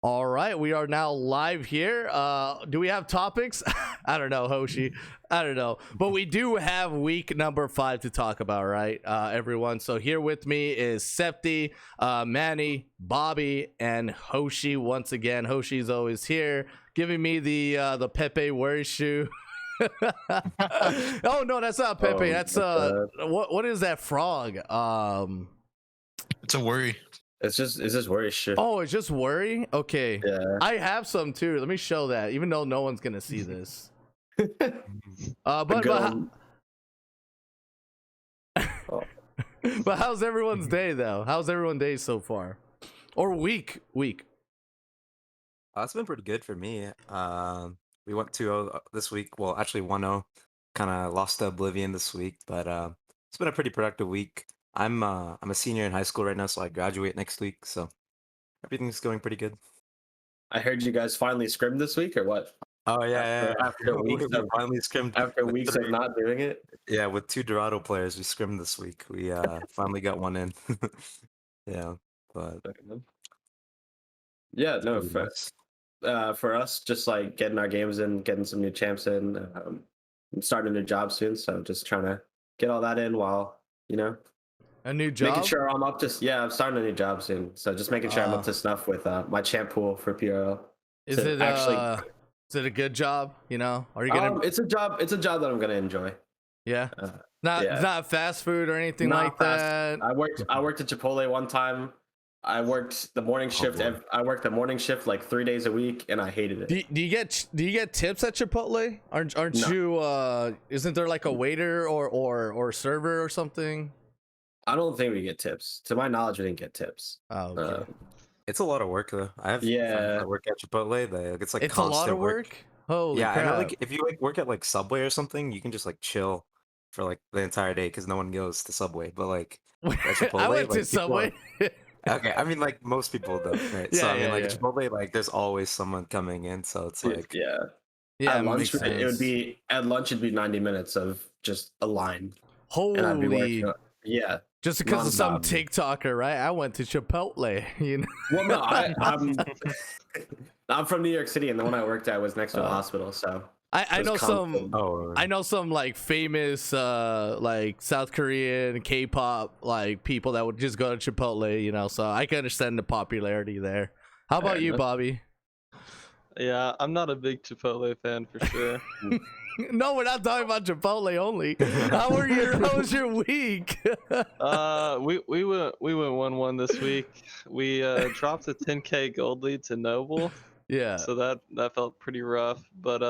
All right, we are now live here. Do we have topics? I don't know, Hoshi. I don't know, but we do have week number 5 to talk about, right, everyone? So here with me is Septi, Manny, Bobby, and Hoshi once again. Hoshi's always here, giving me the Pepe worry shoe. Oh no, that's not Pepe. Oh, That's God. what is that frog? It's a worry. It's just worry shit. Oh, it's just worry? Okay. Yeah. I have some too. Let me show that, even though no one's gonna see this. But Oh. but how's everyone's day though? How's everyone's day so far? Or week? It's been pretty good for me. We went 2-0 this week. Well, actually 1-0. Kind of lost to Oblivion this week, but it's been a pretty productive week. I'm a senior in high school right now, so I graduate next week. So everything's going pretty good. I heard you guys finally scrimmed this week, or what? Oh yeah, After weeks we of finally scrimmed. after with weeks of not doing it. Yeah, with 2 Dorado players, we scrimmed this week. We finally got one in. Yeah, but Yeah, no, pretty nice. for us, just like getting our games in, getting some new champs in. I'm starting a new job soon, so just trying to get all that in while A new job? making sure I'm up to. Yeah, I'm starting a new job soon, so just making sure I'm up to snuff with my champ pool for PRL. Is So it actually? is it a good job? You know? Are you gonna It's a job. It's a job that I'm gonna enjoy. Yeah. Uh, Not yeah. not fast food or anything Not like fast. that. I worked at Chipotle one time. I worked the morning shift. boy. I worked the morning shift like 3 days a week, and I hated it. Do you get tips at Chipotle? Aren't No. you isn't there like a waiter or server or something? I don't think we get tips. To my knowledge, we didn't get tips. Oh, okay. It's a lot of work though. I have friends Yeah. that work at Chipotle. It's like It's a lot constant of work. Holy Yeah, I crap. know. Like if you like work at like Subway or something, you can just like chill for like the entire day because no one goes to Subway. But like at I Chipotle, went to like, people Subway. okay, I mean like most people don't, right? So Yeah, I mean yeah, like yeah. at Chipotle, like there's always someone coming in, so it's like Yeah. Yeah, At it lunch, makes it would sense. be at lunch. It'd be 90 minutes of just a line, and I'd be Holy, working. Yeah. just because of some nonstop. TikToker, right? I went to Chipotle, you know. Well, no, I'm from New York City, and the one I worked at was next to a hospital. So I It's know some constant. I know some like famous like South Korean K-pop like people that would just go to Chipotle, you know, so I can understand the popularity there. How about Fair you, enough. Bobby? Yeah, I'm not a big Chipotle fan for sure. No, we're not talking about Chipotle only. How was your week? We went 1-1 this week. We dropped a 10K gold lead to Noble, Yeah. so that felt pretty rough. But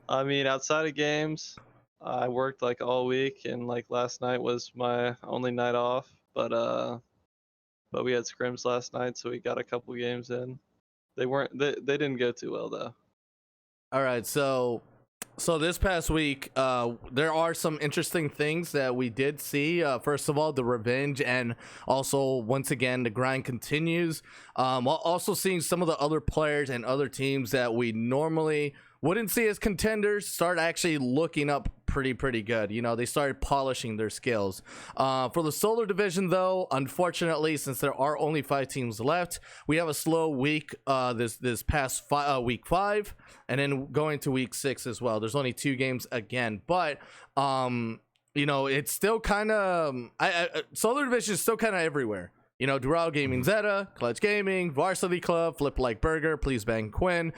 I mean, outside of games, I worked like all week, and like last night was my only night off. But we had scrims last night, so we got a couple games in. They didn't go too well though. All right, so this past week, there are some interesting things that we did see. First of all, the revenge, and also once again the grind continues. While also seeing some of the other players and other teams that we normally wouldn't see as contenders start actually looking up pretty good. You know, they started polishing their skills. For the solar division though, unfortunately, since there are only 5 teams left, we have a slow week this past week 5, and then going to week 6 as well. There's only 2 games again, but you know, it's still kind of solar division is still kind of everywhere. You know, Dorado Gaming Zeta, Clutch Gaming, Varsity Club, Flip Like Burger, Please Bang Quinn.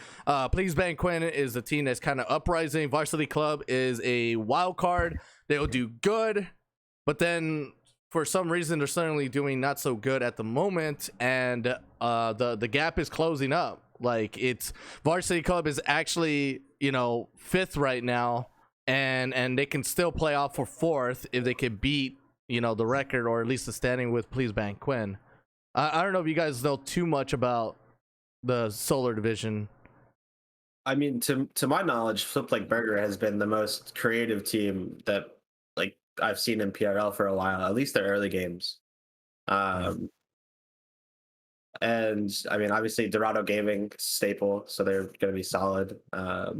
Please Bang Quinn is the team that's kind of uprising. Varsity Club is a wild card. They'll do good, but then for some reason they're suddenly doing not so good at the moment, and the gap is closing up. Like, it's Varsity Club is actually, you know, 5th right now, and they can still play off for 4th if they could beat, you know, the record, or at least the standing with Please Bang Quinn. I don't know if you guys know too much about the solar division. I mean, to my knowledge, Flip Like Burger has been the most creative team that like I've seen in PRL for a while. At least their early games. And I mean, obviously, Dorado Gaming staple, so they're going to be solid. But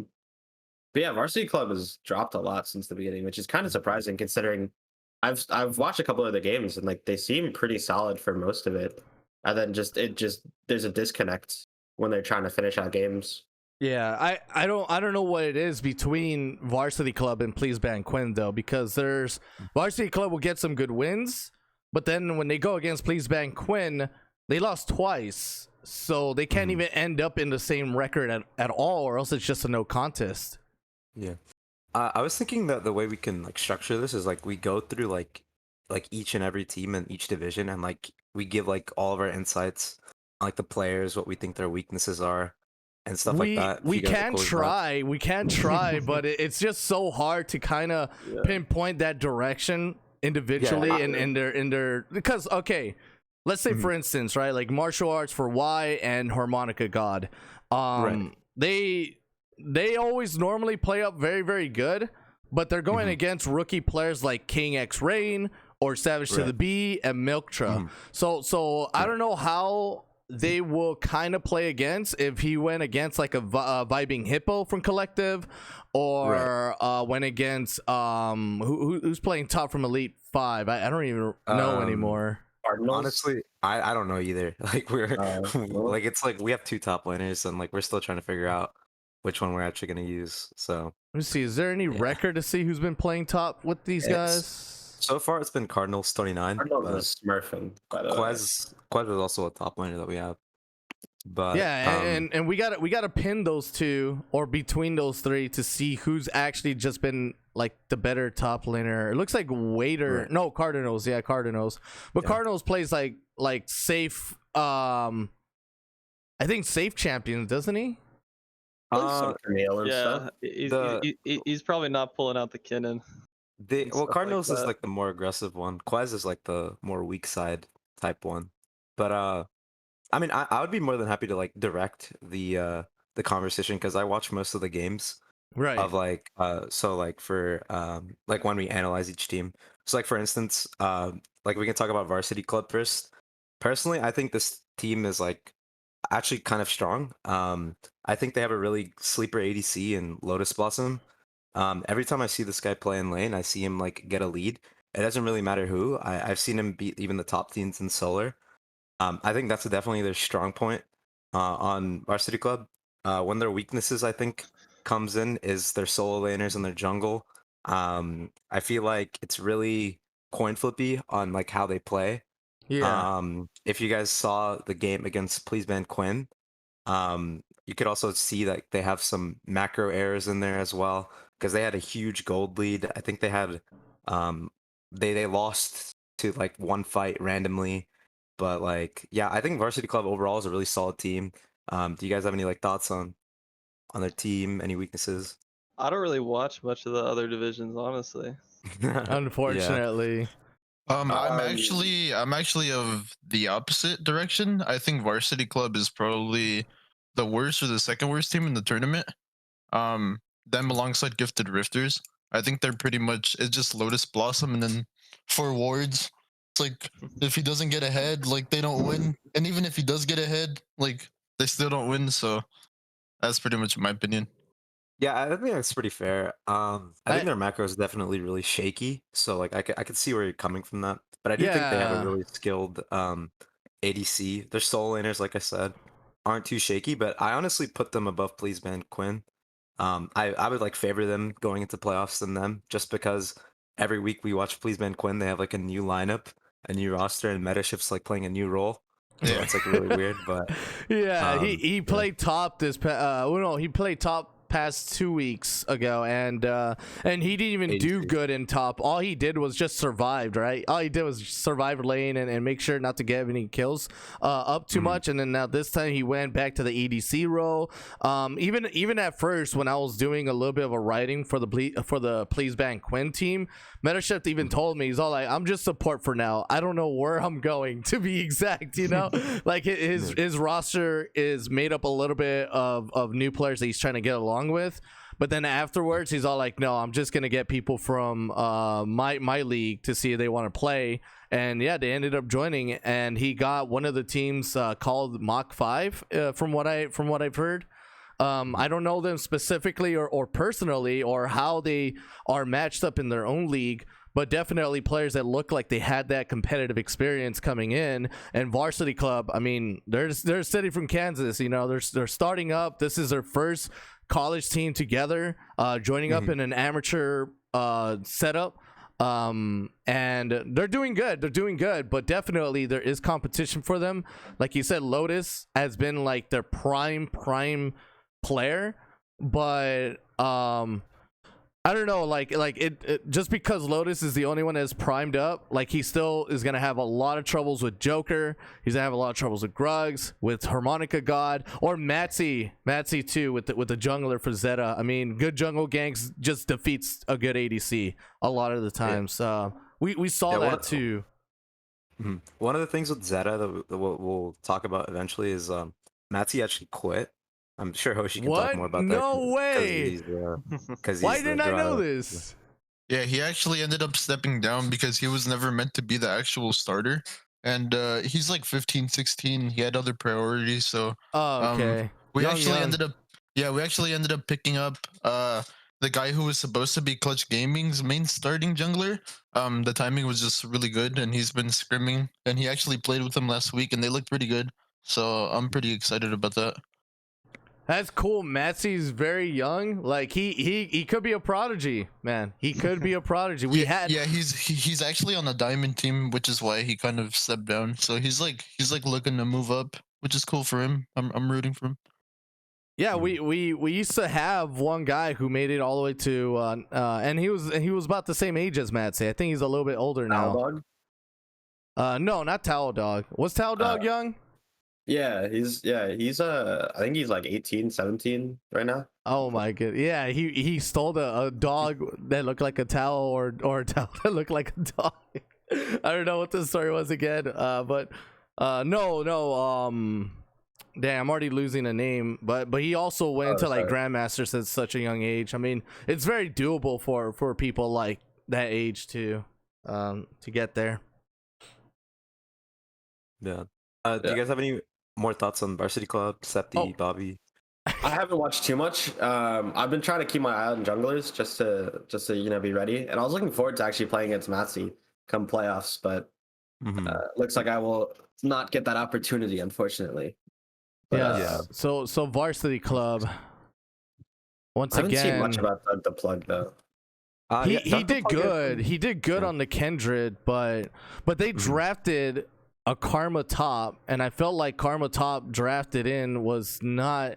yeah, Varsity Club has dropped a lot since the beginning, which is kind of surprising considering I've watched a couple of the games and like they seem pretty solid for most of it. and then just there's a disconnect when they're trying to finish out games. Yeah, I don't know what it is between Varsity Club and Please Ban Quinn though, because there's Varsity Club will get some good wins, but then when they go against Please Ban Quinn, they lost twice, so they can't even end up in the same record at all, or else it's just a no contest. Yeah. I was thinking that the way we can like structure this is like we go through like each and every team in each division, and like we give like all of our insights on like the players, what we think their weaknesses are, and stuff like that. If We you guys are can cool with that. try, but it's just so hard to kind of pinpoint that direction individually in their because okay, let's say for instance, right, like martial arts for Y and harmonica God, they always normally play up very, very good, but they're going against rookie players like King X Rain or Savage to the B and Milktra. So I don't know how they will kind of play against if he went against like a vibing hippo from Collective, or went against who's playing top from Elite 5. I don't even know anymore. Cardinals? Honestly, I don't know either. Like we're like it's like we have 2 top laners, and like we're still trying to figure out which one we're actually gonna use. So Let me see. Is there any record to see who's been playing top with these guys? so far it's been Cardinals 29. Cardinals is smurfing, by the way. Quez is also a top laner that we have. But yeah, and we gotta pin those two or between those three to see who's actually just been like the better top laner. It looks like Wader, no, Cardinals, but Cardinals plays like safe. I think safe champions, doesn't he? Camille and stuff. He's probably not pulling out the Kinnan. Cardinals is like the more aggressive one. Quez is like the more weak side type one. But I mean, I would be more than happy to like direct the conversation, because I watch most of the games. Right. Of like so like for like when we analyze each team. So like for instance, like we can talk about Varsity Club first. Personally, I think this team is like actually kind of strong. I think they have a really sleeper ADC in Lotus Blossom. Every time I see this guy play in lane, I see him like get a lead. It doesn't really matter who. I've seen him beat even the top teams in solar. I think that's definitely their strong point on Varsity Club. One of their weaknesses, I think, comes in is their solo laners and their jungle. I feel like it's really coin flippy on like how they play. Yeah. If you guys saw the game against Please Ban Quinn, you could also see that they have some macro errors in there as well, because they had a huge gold lead. I think they had they lost to like one fight randomly. But like, yeah, I think Varsity Club overall is a really solid team. Do you guys have any like thoughts on their team? Any weaknesses? I don't really watch much of the other divisions, honestly. Unfortunately. I'm actually of the opposite direction. I think Varsity Club is probably the worst or the second worst team in the tournament. Them alongside Gifted Rifters. I think they're pretty much, it's just Lotus Blossom and then 4 wards. It's like if he doesn't get ahead, like they don't win. And even if he does get ahead, like they still don't win. So that's pretty much my opinion. Yeah, I think that's pretty fair. I think their macro is definitely really shaky. So like I could see where you're coming from that. But I do think they have a really skilled ADC. Their solo laners, like I said, aren't too shaky, but I honestly put them above Please Ban Quinn. I would like favor them going into playoffs than them, just because every week we watch Please Ban Quinn, they have like a new lineup, a new roster, and Metashift's like playing a new role. So it's like really weird, but he played top he played top past 2 weeks ago, and he didn't even do good in top. All he did was just survived, right? All he did was survive lane and make sure not to get any kills up too much. And then now this time he went back to the ADC role. Even at first when I was doing a little bit of a writing for the Please Ban Quinn team, Metashift even told me, he's all like, I'm just support for now. I don't know where I'm going, to be exact, you know. Like his roster is made up a little bit of new players that he's trying to get along with, but then afterwards he's all like, no, I'm just gonna get people from my league to see if they want to play. And yeah, they ended up joining, and he got one of the teams called Mach 5 from what I've heard. I don't know them specifically or personally or how they are matched up in their own league, but definitely players that look like they had that competitive experience coming in. And Varsity Club, I mean, they're a city from Kansas. You know, they're starting up. This is their first college team together, joining up in an amateur setup. And they're doing good, but definitely there is competition for them. Like you said, Lotus has been like their prime player, but I don't know, like it just because Lotus is the only one that's primed up, like he still is gonna have a lot of troubles with Joker. He's gonna have a lot of troubles with Grugs, with Harmonica God, or Matsy too, with the jungler for Zeta. I mean, good jungle ganks just defeats a good ADC a lot of the times. We saw that too. One of the things with Zeta that we'll talk about eventually is Matsy actually quit. I'm sure Hoshi can talk more about that. No way! Why didn't I know this? Yeah, he actually ended up stepping down because he was never meant to be the actual starter. And he's like 15, 16. He had other priorities. So okay. we actually ended up picking up the guy who was supposed to be Clutch Gaming's main starting jungler. The timing was just really good, and he's been scrimming. And he actually played with them last week, and they looked pretty good. So I'm pretty excited about that. That's cool. Matsy's very young. Like he could be a prodigy, man. He could be a prodigy. He's actually on a diamond team, which is why he kind of stepped down. So he's like looking to move up, which is cool for him. I'm rooting for him. Yeah, we used to have one guy who made it all the way to and he was about the same age as Matsy. I think he's a little bit older now. No, not Towel Dog. Was Towel Dog young? Yeah, he's I think he's like 18, 17 right now. Oh my god. Yeah, he stole a dog that looked like a towel or a towel that looked like a dog. I don't know what the story was again. But no, damn, I'm already losing a name, but he also went to like Grandmasters at such a young age. I mean, it's very doable for people like that age to get there. Yeah. Do you guys have any more thoughts on Varsity Club, Septi, Bobby? I haven't watched too much. I've been trying to keep my eye on junglers just to be ready. And I was looking forward to actually playing against Matsy come playoffs, but looks like I will not get that opportunity, unfortunately. But, So Varsity Club. Once I haven't again, seen much about the plug though. He did good. He did good on the Kindred, but they drafted a Karma top, and I felt like Karma top drafted in was not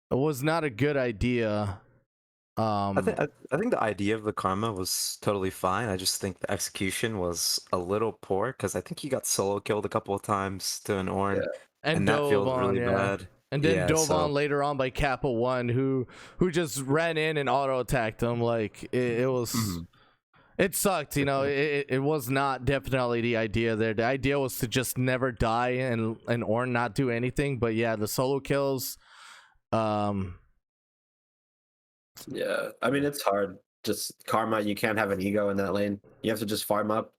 a good idea. I think the idea of the Karma was totally fine. I just think the execution was a little poor because I think he got solo killed a couple of times to an Ornn, and that feels really bad. And then dove on later on by Kappa 1, who just ran in and auto attacked him. Like it was. It sucked, you know. It was not definitely the idea there. The idea was to just never die and Ornn not do anything. But yeah, the solo kills. Yeah, I mean it's hard. Just Karma, you can't have an ego in that lane. You have to just farm up.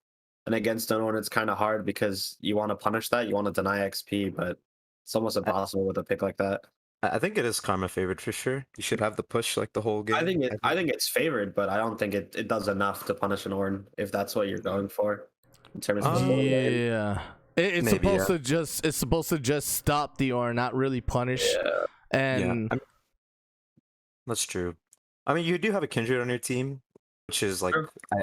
And against Ornn, it's kind of hard because you want to punish that. You want to deny XP, but it's almost impossible with a pick like that. I think it is Karma favored for sure. You should have the push like the whole game. I think it's favored, but I don't think it does enough to punish an Ornn if that's what you're going for in terms of it's supposed to just stop the Ornn, not really punish. That's true. I mean, you do have a Kindred on your team, which is like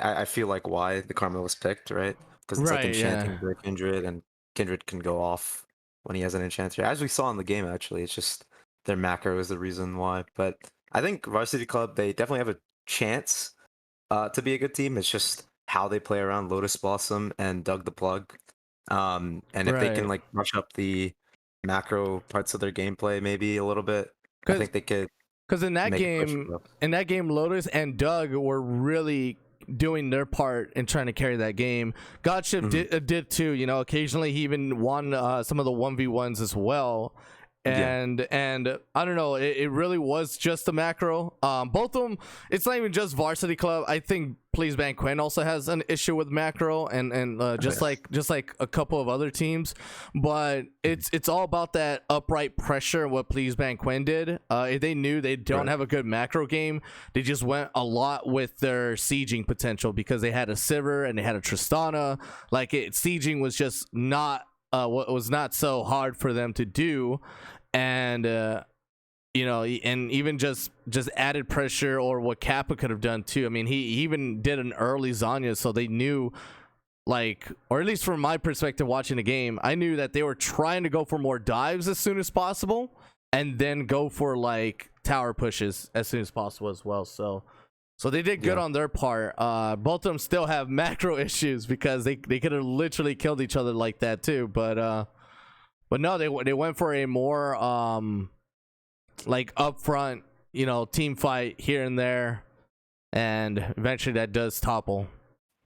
I feel like why the Karma was picked, right? Because it's like enchanting for Kindred, and Kindred can go off when he has an enchanter, as we saw in the game. Actually, it's just their macro is the reason why. But I think Varsity Club, they definitely have a chance to be a good team. It's just how they play around Lotus Blossom and Doug the Plug. And if they can like rush up the macro parts of their gameplay maybe a little bit, I think they could. Because in that game, Lotus and Doug were really doing their part in trying to carry that game. Godship did too. You know, occasionally he even won some of the 1v1s as well. and I don't know, it really was just the macro. Both of them, it's not even just Varsity Club. I think Please Ban Quinn also has an issue with macro, and just like a couple of other teams, but it's all about that upright pressure. What Please Ban Quinn did, if they knew they don't have a good macro game, they just went a lot with their sieging potential because they had a Sivir and they had a Tristana. Like sieging was just not what was not so hard for them to do, and you know, and even just added pressure, or what Kappa could have done too. I mean, he even did an early Zanya, so they knew, like, or at least from my perspective watching the game, I knew that they were trying to go for more dives as soon as possible, and then go for like tower pushes as soon as possible as well. So they did good on their part. Both of them still have macro issues because they could have literally killed each other like that too. But no, they went for a more like upfront, you know, team fight here and there, and eventually that does topple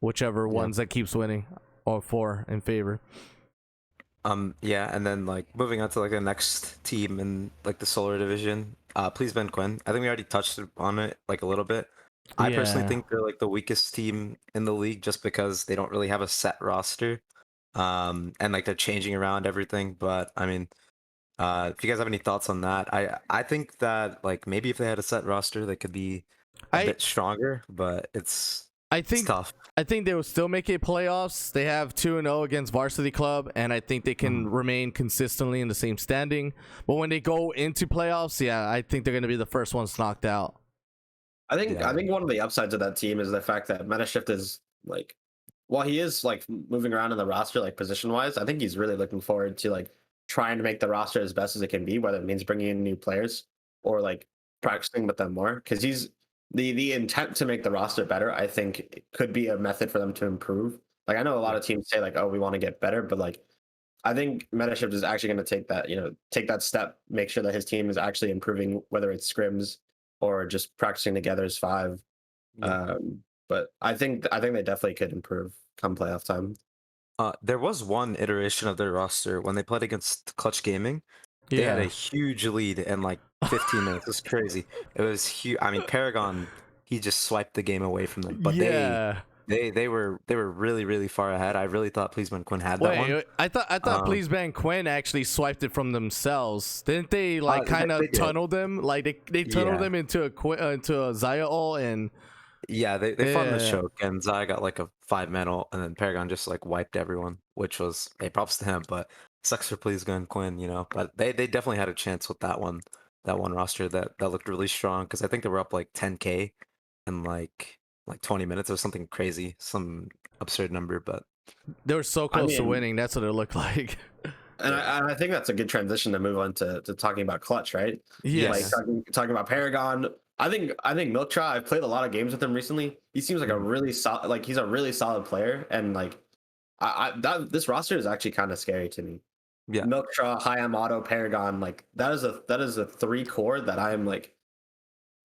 whichever ones that keeps winning or for in favor. Yeah, and then like moving on to like the next team in like the solar division, Please Ben Quinn. I think we already touched on it like a little bit. I personally think they're like the weakest team in the league just because they don't really have a set roster. And like they're changing around everything. But I mean, if you guys have any thoughts on that, I think that like maybe if they had a set roster, they could be a bit stronger. But it's tough. I think they will still make it playoffs. They have 2-0 against Varsity Club, and I think they can remain consistently in the same standing. But when they go into playoffs, I think they're going to be the first ones knocked out. I think one of the upsides of that team is the fact that Metashift is like, while he is like moving around in the roster like position wise, I think he's really looking forward to like trying to make the roster as best as it can be, whether it means bringing in new players or like practicing with them more. Because he's the intent to make the roster better. I think it could be a method for them to improve. Like I know a lot of teams say like, oh, we want to get better, but like I think Metashift is actually going to take that step, make sure that his team is actually improving, whether it's scrims or just practicing together as 5. But I think they definitely could improve come playoff time. There was one iteration of their roster when they played against Clutch Gaming. They had a huge lead in like 15 minutes. It was crazy. It was huge. I mean, Paragon, he just swiped the game away from them. But they were really, really far ahead. I really thought Please Ban Quinn had that one. I thought Please Ban Quinn actually swiped it from themselves. Didn't they like kind of tunnel them? Like they tunneled them into a Zaya ult, and they farmed the choke, and Zaya got like a 5-man ult, and then Paragon just like wiped everyone, which was props to him. But sucks for Please Ban Quinn, you know. But they definitely had a chance with that one roster that looked really strong, because I think they were up like 10K in like 20 minutes or something crazy, some absurd number. But they were so close to winning. That's what it looked like. And I think that's a good transition to move on to talking about Clutch, right? Yes. Like talking about Paragon. I think Milktra, I've played a lot of games with him recently. He seems like a really solid, like he's a really solid player, and like this roster is actually kind of scary to me. Yeah. Milktra, High Amato, Paragon, like that is a 3 core that I am like,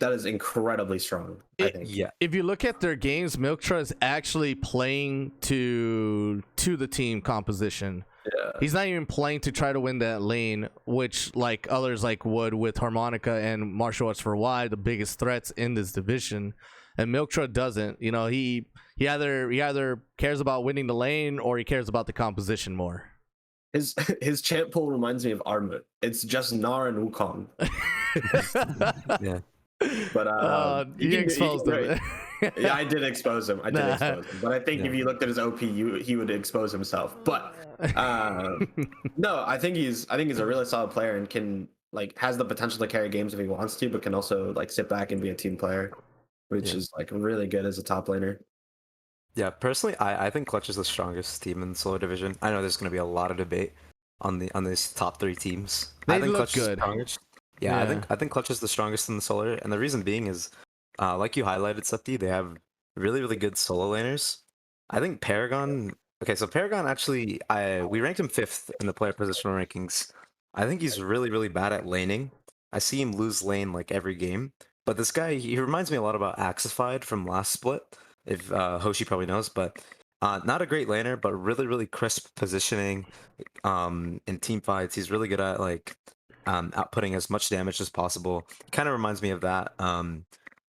that is incredibly strong. I think. Yeah. If you look at their games, Milktra is actually playing to the team composition. Yeah. He's not even playing to try to win that lane, which like others like would with Harmonica and Martial Arts for Y, the biggest threats in this division. And Milktra doesn't. You know, he either cares about winning the lane or he cares about the composition more. His champ pool reminds me of Armut. It's just Gnar and Wukong. Yeah. But you exposed him. Yeah, I did expose him. But I think if you looked at his OP, he would expose himself. But no, I think he's a really solid player and can like has the potential to carry games if he wants to, but can also like sit back and be a team player, which is like really good as a top laner. Yeah, personally, I think Clutch is the strongest team in the solo division. I know there's going to be a lot of debate on these top 3 teams. They I think look Clutch good. is the strongest. Yeah, I think Clutch is the strongest in the solar, and the reason being is, like you highlighted, Septi, they have really, really good solo laners. I think Paragon. Okay, so Paragon actually, we ranked him 5th in the player positional rankings. I think he's really, really bad at laning. I see him lose lane like every game. But this guy, he reminds me a lot about Axified from last split, if Hoshi probably knows. But not a great laner, but really, really crisp positioning in team fights. He's really good at like outputting as much damage as possible. Kind of reminds me of that.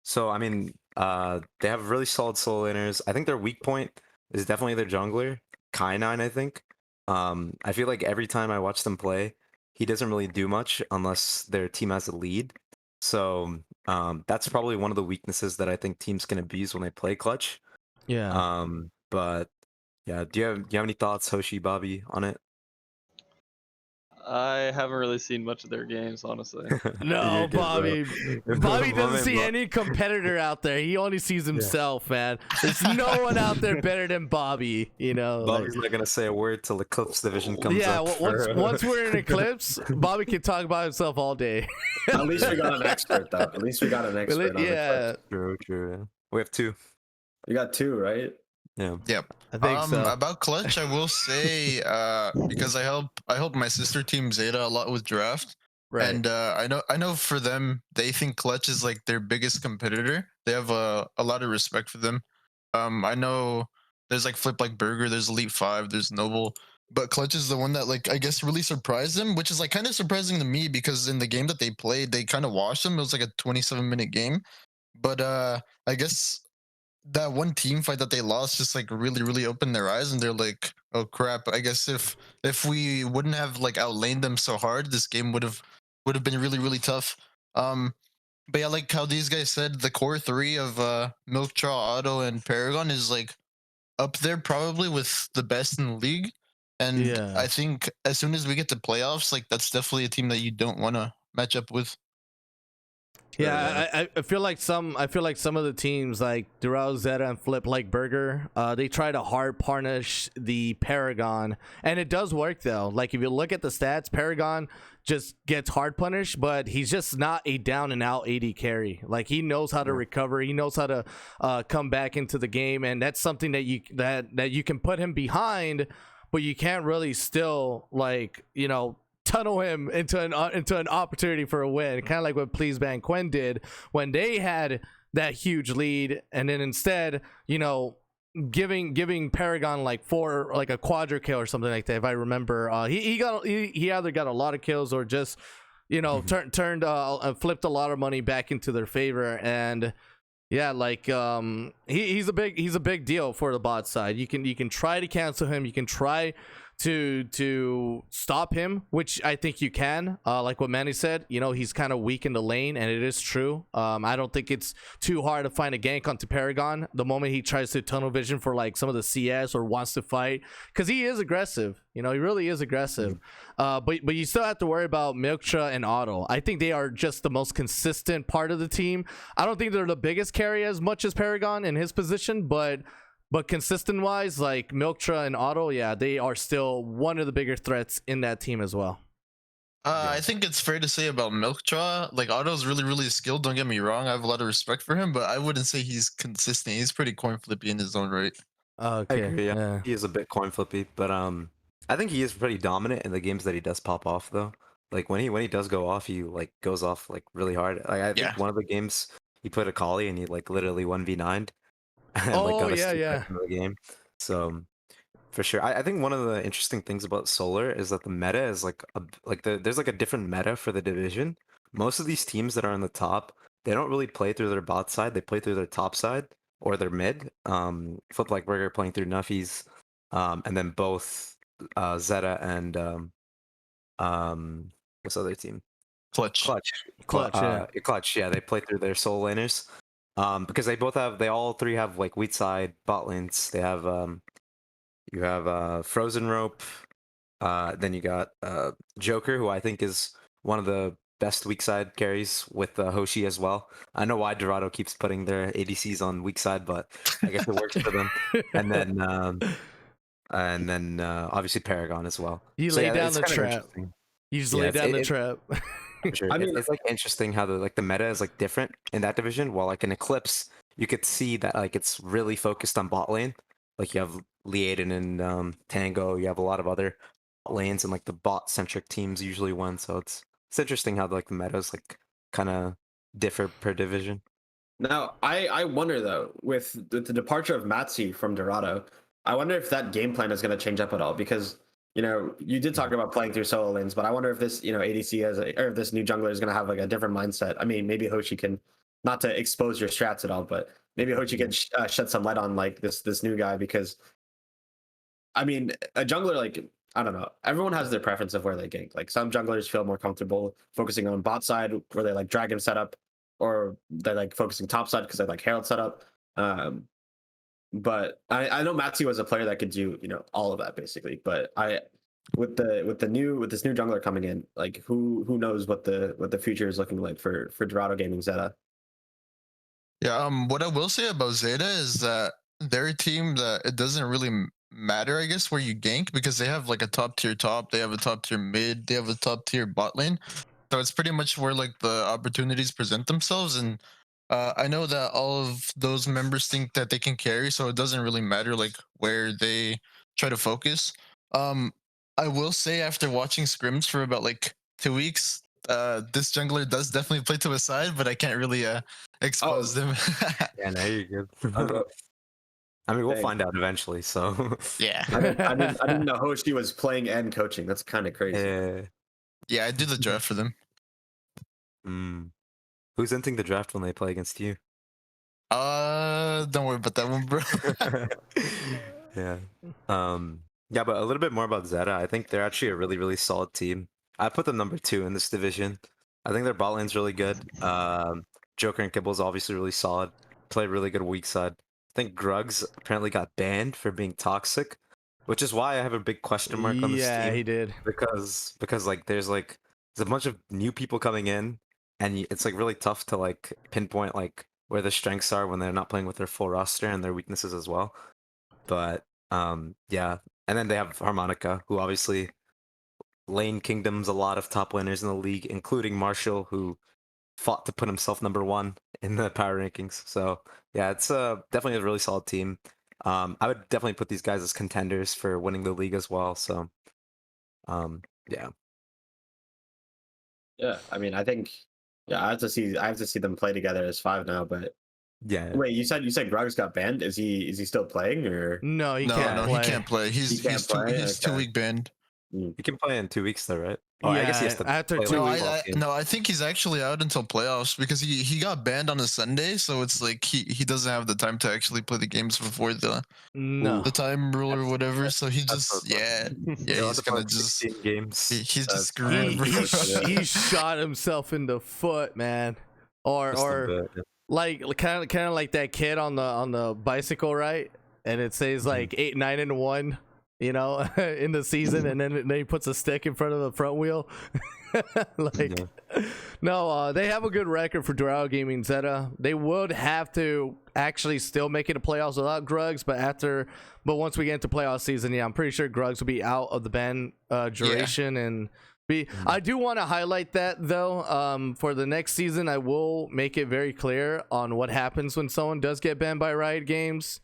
So I mean, they have really solid solo laners. I think their weak point is definitely their jungler, Kai9, I think. I feel like every time I watch them play, he doesn't really do much unless their team has a lead. So that's probably one of the weaknesses that I think teams can abuse when they play clutch. Yeah. But yeah, do you have any thoughts, Hoshi, Bobby, on it? I haven't really seen much of their games, honestly. No, You're good, bro. Bobby. Bobby My doesn't man see Bo- any competitor out there. He only sees himself, man. There's no one out there better than Bobby. You know, like, Bobby's not gonna say a word till Eclipse Division comes yeah. up. Once we're in Eclipse, Bobby can talk about himself all day. At least we got an expert, though. At least we got an expert on the Yeah, clip. True, true. Yeah. We have two. You got two, right? Yeah. Yep. I think so. About clutch, I will say, because I help my sister team Zeta a lot with draft, Right. and I know for them they think clutch is like their biggest competitor. They have a lot of respect for them. I know there's like Flip like Burger, there's Elite Five, there's Noble, but clutch is the one that like I guess really surprised them, which is like kind of surprising to me because in the game that they played, they kind of washed them. It was like a 27-minute game, but I guess that one team fight that they lost just like really opened their eyes and they're like, oh crap, I guess if we wouldn't have like outlaned them so hard, this game would have been really tough. But yeah, like how these guys said, the core three of Milk Straw, Otto, and Paragon is like up there probably with the best in the league. And Yeah. I think as soon as we get to playoffs, like that's definitely a team that you don't want to match up with. Yeah, I feel like some of the teams like Durao, Zeta, and Flip like Burger, they try to hard punish the Paragon, and it does work though. Like if you look at the stats, Paragon just gets hard punished, but he's just not a down and out AD carry. Like he knows how to recover, he knows how to come back into the game, and that's something that you can put him behind, but you can't really still like tunnel him into an opportunity for a win, kind of like what Please Ban Quinn did when they had that huge lead, and then instead, giving Paragon like a quadra kill or something like that. If I remember, he either got a lot of kills or just turned flipped a lot of money back into their favor. And yeah, like he's a big deal for the bot side. You can try to cancel him, you can try to stop him, which I think you can. Like what Manny said, he's kind of weak in the lane, and it is true. I don't think it's too hard to find a gank onto Paragon the moment he tries to tunnel vision for like some of the CS or wants to fight, because he is aggressive. He really is aggressive. But you still have to worry about Milksha and Otto. I think they are just the most consistent part of the team. I don't think they're the biggest carry as much as Paragon in his position, but consistent wise, like Milksha and Otto, yeah, they are still one of the bigger threats in that team as well. I think it's fair to say about Milkstraw, like Otto's really skilled. Don't get me wrong, I have a lot of respect for him, but I wouldn't say he's consistent. He's pretty coin flippy in his own right. Okay, I agree, yeah. yeah. He is a bit coin flippy, but I think he is pretty dominant in the games that he does pop off though. Like when he does go off, he like goes off like really hard. Like I think Yeah. one of the games he put a collie and he like literally 1v9'd and like Oh got a yeah, steal yeah. back into the game. So for sure, I think one of the interesting things about Solar is that the meta is like there's like a different meta for the division. Most of these teams that are on the top, they don't really play through their bot side; they play through their top side or their mid. Flip like Burger playing through Nuffies, and then both Zeta and what's the other team? Clutch. Clutch, yeah. Clutch, yeah, they play through their solo laners. Because they all three have like weak side bot lanes. They have you have Frozen Rope, then you got Joker, who I think is one of the best weak side carries with Hoshi as well. I know why Dorado keeps putting their ADCs on weak side, but I guess it works for them. And then obviously Paragon as well. You So, lay yeah, down it's the kind of trap. interesting. You just Yeah, lay it's- down the it- trap. For sure. I mean- It's like interesting how the meta is like different in that division. While like in Eclipse, you could see that like it's really focused on bot lane. Like you have Liaden and Tango. You have a lot of other lanes, and like the bot centric teams usually win. So it's interesting how like the metas like kind of differ per division. Now, I wonder though, with the departure of Matsi from Dorado, I wonder if that game plan is going to change up at all, because you know, you did talk about playing through solo lanes, but I wonder if this, you know, ADC or if this new jungler is going to have like a different mindset. I mean, maybe Hoshi can, not to expose your strats at all, but maybe Hoshi can shed some light on like this new guy, because I mean, a jungler, like, I don't know, everyone has their preference of where they gank. Like some junglers feel more comfortable focusing on bot side where they like dragon setup, or they're like focusing top side because they like Herald setup. But I know Matsi was a player that could do, you know, all of that basically. But with this new jungler coming in, like who knows what the future is looking like for Dorado Gaming Zeta. Yeah, what I will say about Zeta is that they're a team that it doesn't really matter, I guess, where you gank, because they have like a top tier top, they have a top tier mid, they have a top tier bot lane. So it's pretty much where like the opportunities present themselves. And I know that all of those members think that they can carry, so it doesn't really matter like where they try to focus. I will say, after watching scrims for about like 2 weeks, this jungler does definitely play to a side, but I can't really expose them. Yeah, no, you're good. Okay. I mean, we'll Dang. find out eventually. So Yeah. I didn't know Hoshi was playing and coaching. That's kind of crazy. Yeah, I do the draft for them. Who's entering the draft when they play against you? Don't worry about that one, bro. Yeah. Yeah, but a little bit more about Zeta. I think they're actually a really, really solid team. I put them number 2 in this division. I think their bot lane's really good. Joker and Kibble's obviously really solid. Play really good weak side. I think Grugs apparently got banned for being toxic, which is why I have a big question mark on this team. Yeah, he did. Because there's a bunch of new people coming in, and it's like really tough to like pinpoint like where their strengths are when they're not playing with their full roster, and their weaknesses as well. But yeah, and then they have Harmonica, who obviously lane kingdoms a lot of top laners in the league, including Marshall, who fought to put himself number 1 in the power rankings. So yeah, it's definitely a really solid team. I would definitely put these guys as contenders for winning the league as well. So yeah. Yeah, I mean, I think, yeah, I have to see them play together as 5 now. But Yeah. wait, you said Grugs got banned? Is he still playing, or No, he No, can't no, play. he can't play. He's He can't he's play? he's Okay. 2 week banned. You can play in 2 weeks though, right? Oh, I guess he has Yeah, to after play 2 like No, weeks. 12 games. no, I think he's actually out until playoffs, because he got banned on a Sunday, so it's like he doesn't have the time to actually play the games before No. the time rule or whatever. So he That's just so yeah You'll he's have to play gonna just 16 games. he's That's just screwed, bro. He shot himself in the foot, man. Just a Or bit, yeah. like kind of like that kid on the bicycle, right? And it says like 8, 9, and 1, you know, in the season, and then he puts a stick in front of the front wheel. Like, no, they have a good record for Dorado Gaming Zeta. They would have to actually still make it to playoffs without Grugs, but once we get into playoff season, yeah, I'm pretty sure Grugs will be out of the ban duration. And I do want to highlight that though. For the next season, I will make it very clear on what happens when someone does get banned by Riot Games.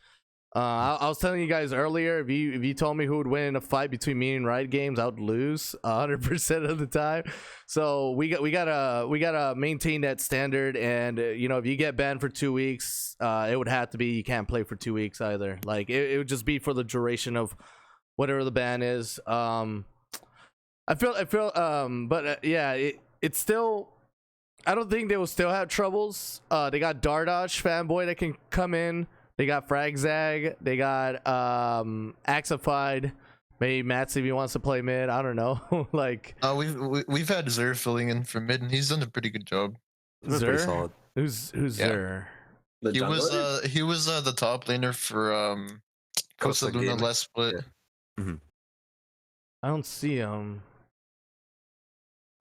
I was telling you guys earlier, if you told me who would win in a fight between me and Riot Games, I would lose 100% of the time. So we gotta maintain that standard. And you know, if you get banned for 2 weeks, it would have to be you can't play for 2 weeks either. Like it would just be for the duration of whatever the ban is. I feel but yeah, it's still. I don't think they will still have troubles. They got Dardosh fanboy that can come in. They got Fragzag. They got Axified. Maybe Mats if he wants to play mid. I don't know. Like we've had Zer filling in for mid, and he's done a pretty good job. That's pretty solid. Who's Yeah. Zer? the He jungler? was the top laner for Costa Luna Gaming. last split. Yeah. I don't see him.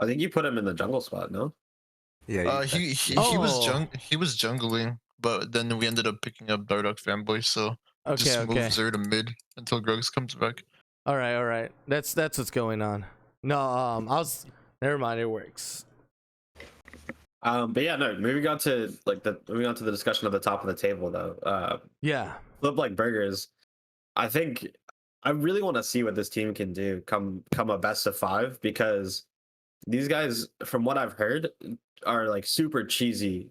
I think you put him in the jungle spot, no? Yeah. He Oh. he was jungling, but then we ended up picking up Dardoch fanboy, so just Okay. move Zer to mid until Grugs comes back. All right. That's what's going on. No, never mind. It works. But yeah, no. Moving on to the discussion of the top of the table, though. Yeah. Flip like burgers. I think I really want to see what this team can do come a best of 5, because these guys, from what I've heard, are like super cheesy.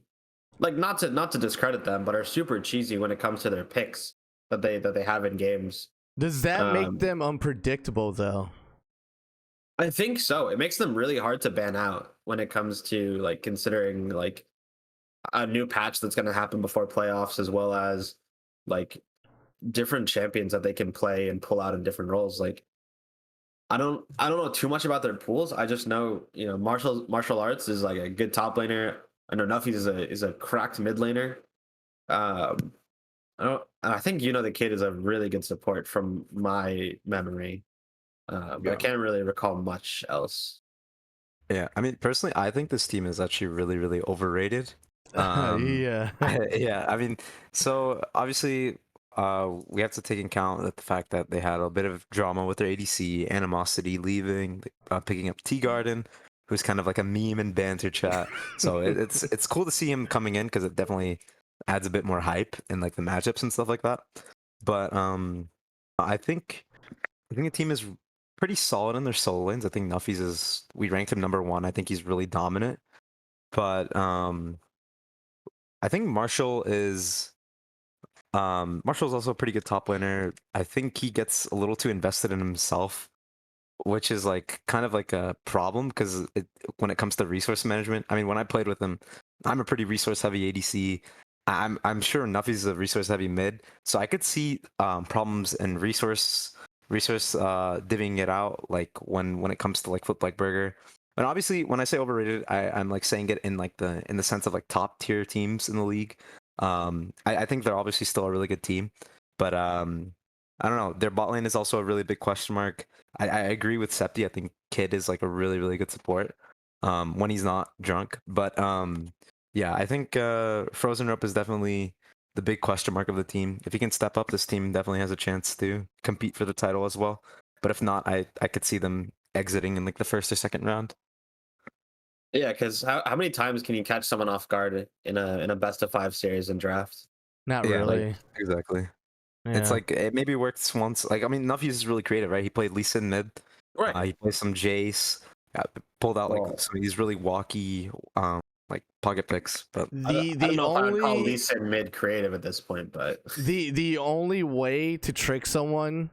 Like not to discredit them, but are super cheesy when it comes to their picks that they have in games. Does that make them unpredictable though? I think so. It makes them really hard to ban out when it comes to like considering like a new patch that's going to happen before playoffs, as well as like different champions that they can play and pull out in different roles. Like I don't know too much about their pools. I just know, martial arts is like a good top laner. I know Nuffy is a cracked mid laner. Um, I think the kid is a really good support from my memory. But I Yeah. can't really recall much else. Yeah, I mean, personally, I think this team is actually really, really overrated. Yeah. Yeah, I mean, so obviously, we have to take into account the fact that they had a bit of drama with their ADC, animosity leaving, picking up Tea Garden, who's kind of like a meme in banter chat. So it's cool to see him coming in because it definitely adds a bit more hype in like the matchups and stuff like that. But I think the team is pretty solid in their solo lanes. I think Nuffy's we ranked him number 1. I think he's really dominant. But I think Marshall's also a pretty good top laner. I think he gets a little too invested in himself, which is like kind of like a problem because when it comes to resource management, I mean, when I played with him, I'm a pretty resource heavy ADC. I'm sure Nuffy's a resource heavy mid, so I could see problems in resource divvying it out like when it comes to like Flip Like Burger. And obviously, when I say overrated, I'm like saying it in like in the sense of like top tier teams in the league. I think they're obviously still a really good team, but I don't know. Their bot lane is also a really big question mark. I agree with Septi. I think Kid is like a really, really good support when he's not drunk. But yeah, I think Frozen Rope is definitely the big question mark of the team. If he can step up, this team definitely has a chance to compete for the title as well. But if not, I could see them exiting in like the first or second round. Yeah, because how many times can you catch someone off guard in a best of 5 series in draft? Not Yeah, really. exactly. It's Yeah. like it maybe works once. Like I mean, Nuffy is really creative, right? He played Lisa in mid. Right. He plays some Jace. Pulled out like Well, some of these really walky, like pocket picks. But The I don't the know if I would call only Lisa mid creative at this point, but the only way to trick someone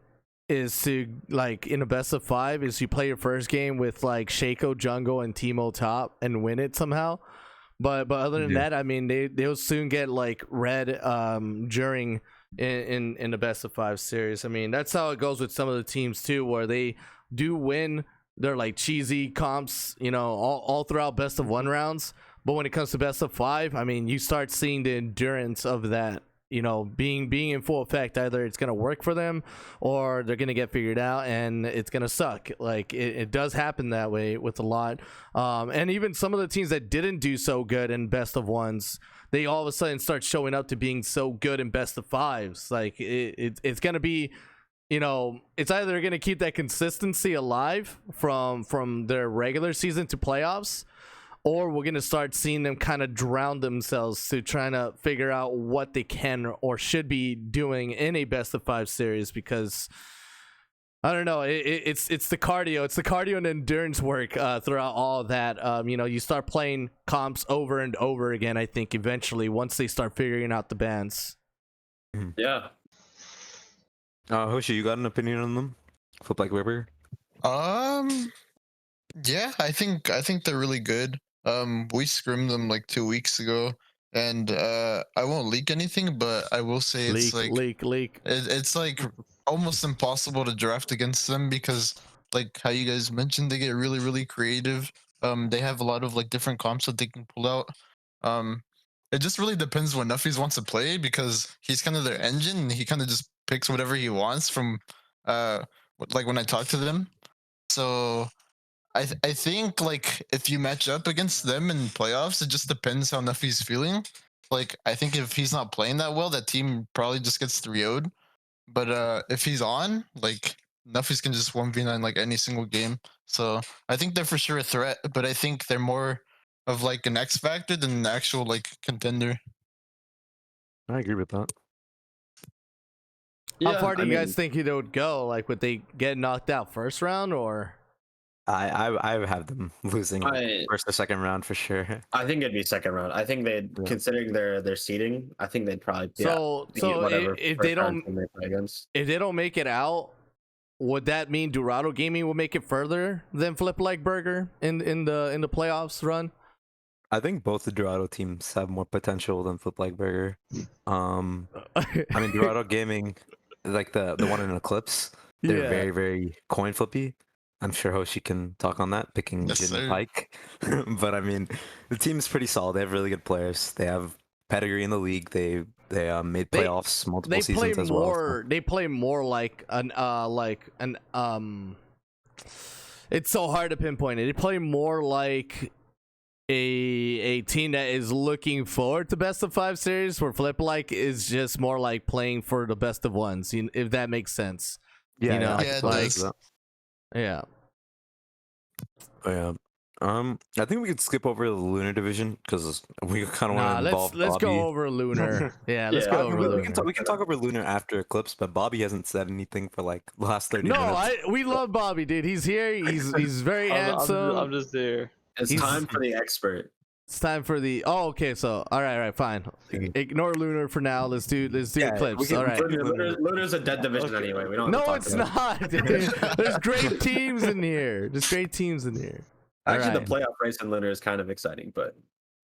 is to, like, in a best of 5 is you play your first game with like Shaco jungle and Teemo top and win it somehow. But other than Yeah. that, I mean, they'll soon get like red during in the best of 5 series. I mean, that's how it goes with some of the teams too, where they do win their like cheesy comps, all throughout best of 1 rounds. But when it comes to best of 5, I mean, you start seeing the endurance of that, being in full effect. Either it's gonna work for them, or they're gonna get figured out and it's gonna suck. Like it does happen that way with a lot. And even some of the teams that didn't do so good in best of 1s, they all of a sudden start showing up to being so good in best of 5s. Like it's gonna be, it's either gonna keep that consistency alive from their regular season to playoffs, or we're gonna start seeing them kind of drown themselves to trying to figure out what they can or should be doing in a best of 5 series. Because I don't know, it's the cardio and endurance work throughout all of that. You start playing comps over and over again. I think eventually, once they start figuring out the bands. yeah. Hoshi, you got an opinion on them? Flip Like Burger. Yeah, I think they're really good. We scrimmed them like 2 weeks ago, and I won't leak anything, but I will say it's Leak. it's like almost impossible to draft against them because, like how you guys mentioned, they get really really creative. They have a lot of like different comps that they can pull out. Um, it just really depends what Nuffy's wants to play because he's kind of their engine. And he kind of just picks whatever he wants from like when I talk to them. So I think like if you match up against them in playoffs, it just depends how Nuffy's feeling. Like I think if he's not playing that well, that team probably just gets 3-0'd. But if he's on, like Nuffy's can just 1v9 like any single game. So I think they're for sure a threat, but I think they're more of like an X factor than an actual like contender. I agree with that. How Yeah, far do I you guys mean, think they would go? Like, would they get knocked out first round, or? I have them losing I first or second round for sure. I think it'd be second round. I think they'd Yeah. considering their seeding, I think they'd probably So beat whatever if they first round don't team they play against. make it out, would that mean Dorado Gaming will make it further than Flip Like Burger in the playoffs run? I think both the Dorado teams have more potential than Flip Like Burger. I mean, Dorado Gaming, like the one in Eclipse, they're Yeah. very, very coin flippy. I'm sure Hoshi can talk on that, picking Yes, Jin sir. and Pike. But I mean, the team's pretty solid. They have really good players. They have pedigree in the league. They made They- playoffs multiple They play seasons as well. So. more. They play more like an It's so hard to pinpoint it. They play more like a team that is looking forward to best of 5 series, where Flip Like is just more like playing for the best of ones, if that makes sense. Yeah, you know, I Yeah, can it totally does. see that. Yeah. Oh, yeah. I think we could skip over the Lunar division because we kind of Nah, want to involve let's Bobby. go over Lunar. Yeah, let's Yeah, go I over mean, Lunar. We can talk over Lunar after Eclipse, but Bobby hasn't said anything for like the last 30 No, minutes. we love Bobby, dude. He's here. He's very handsome. I'm just here. It's He's- time for the expert. It's time for the. Oh, okay. So, all right, fine. Ignore Lunar for now. Let's do Yeah, Eclipse. we can- all right. Luna's a dead division anyway. We don't. Have to No, talk it's about it. not. There's great teams in here. There's great teams in here. Actually, Alright. the playoff race in Lunar is kind of exciting, but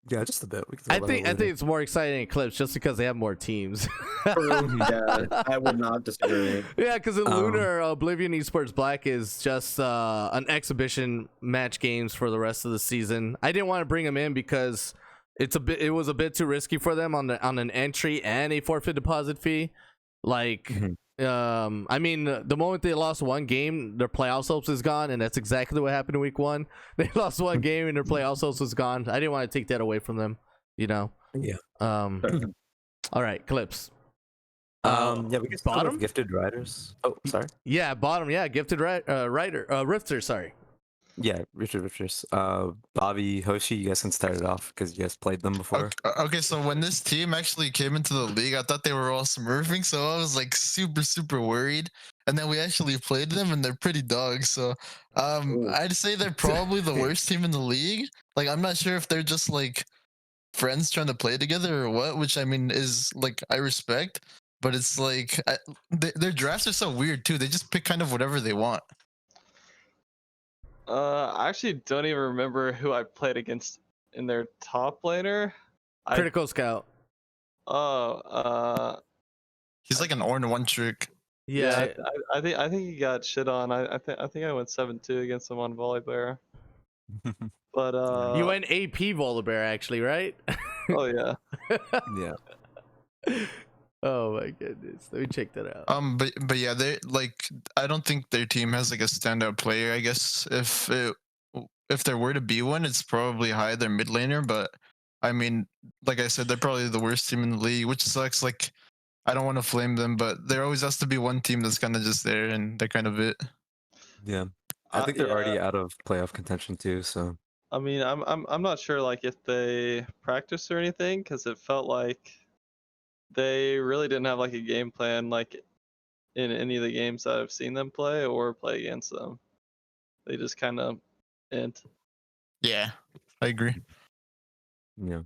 Yeah, just a bit. We can talk I about think it I think it's more exciting in Eclipse just because they have more teams. yeah, I would not disagree. Yeah, because in Um, Lunar, Oblivion Esports Black is just an exhibition match games for the rest of the season. I didn't want to bring them in because it was a bit too risky for them on an entry and a forfeit deposit fee. Like, Mhm. I mean, the moment they lost one game, their playoff hopes is gone, and that's exactly what happened in week 1. They lost one game and their playoff hopes was gone. I didn't want to take that away from them, you know. Yeah. All right, Clips. Yeah, we can start bottom? with Gifted Riders. Oh, sorry. Yeah, bottom. Yeah, gifted Rifter. Sorry. Yeah, Richard Rifters. Bobby, Hoshi, you guys can start it off because you guys played them before. Okay, so when this team actually came into the league, I thought they were all smurfing, so I was like super worried. And then we actually played them, and they're pretty dogs. So Ooh. I'd say they're probably the worst team in the league. Like I'm not sure if they're just like friends trying to play together or what, which I mean is like I respect, but it's like their drafts are so weird too. They just pick kind of whatever they want. I actually don't even remember who I played against in their top laner. Critical Scout. Oh, He's like an Orn one trick. Yeah. I think he got shit on. I think I went 7-2 against him on Volibear. But You went AP Volibear actually, right? oh yeah. Yeah. Oh my goodness. Let me check that out. But yeah, they like I don't think their team has like a standout player. I guess if there were to be one, it's probably High, their mid laner. But I mean, like I said, they're probably the worst team in the league, which sucks. Like I don't want to flame them, but there always has to be one team that's kind of just there, and they're kind of it. Yeah. I think they're Yeah. already out of playoff contention too, so I mean, I'm not sure like if they practiced or anything, because it felt like they really didn't have like a game plan like in any of the games that I've seen them play or play against them. They just kind of int. Yeah, I agree. yeah.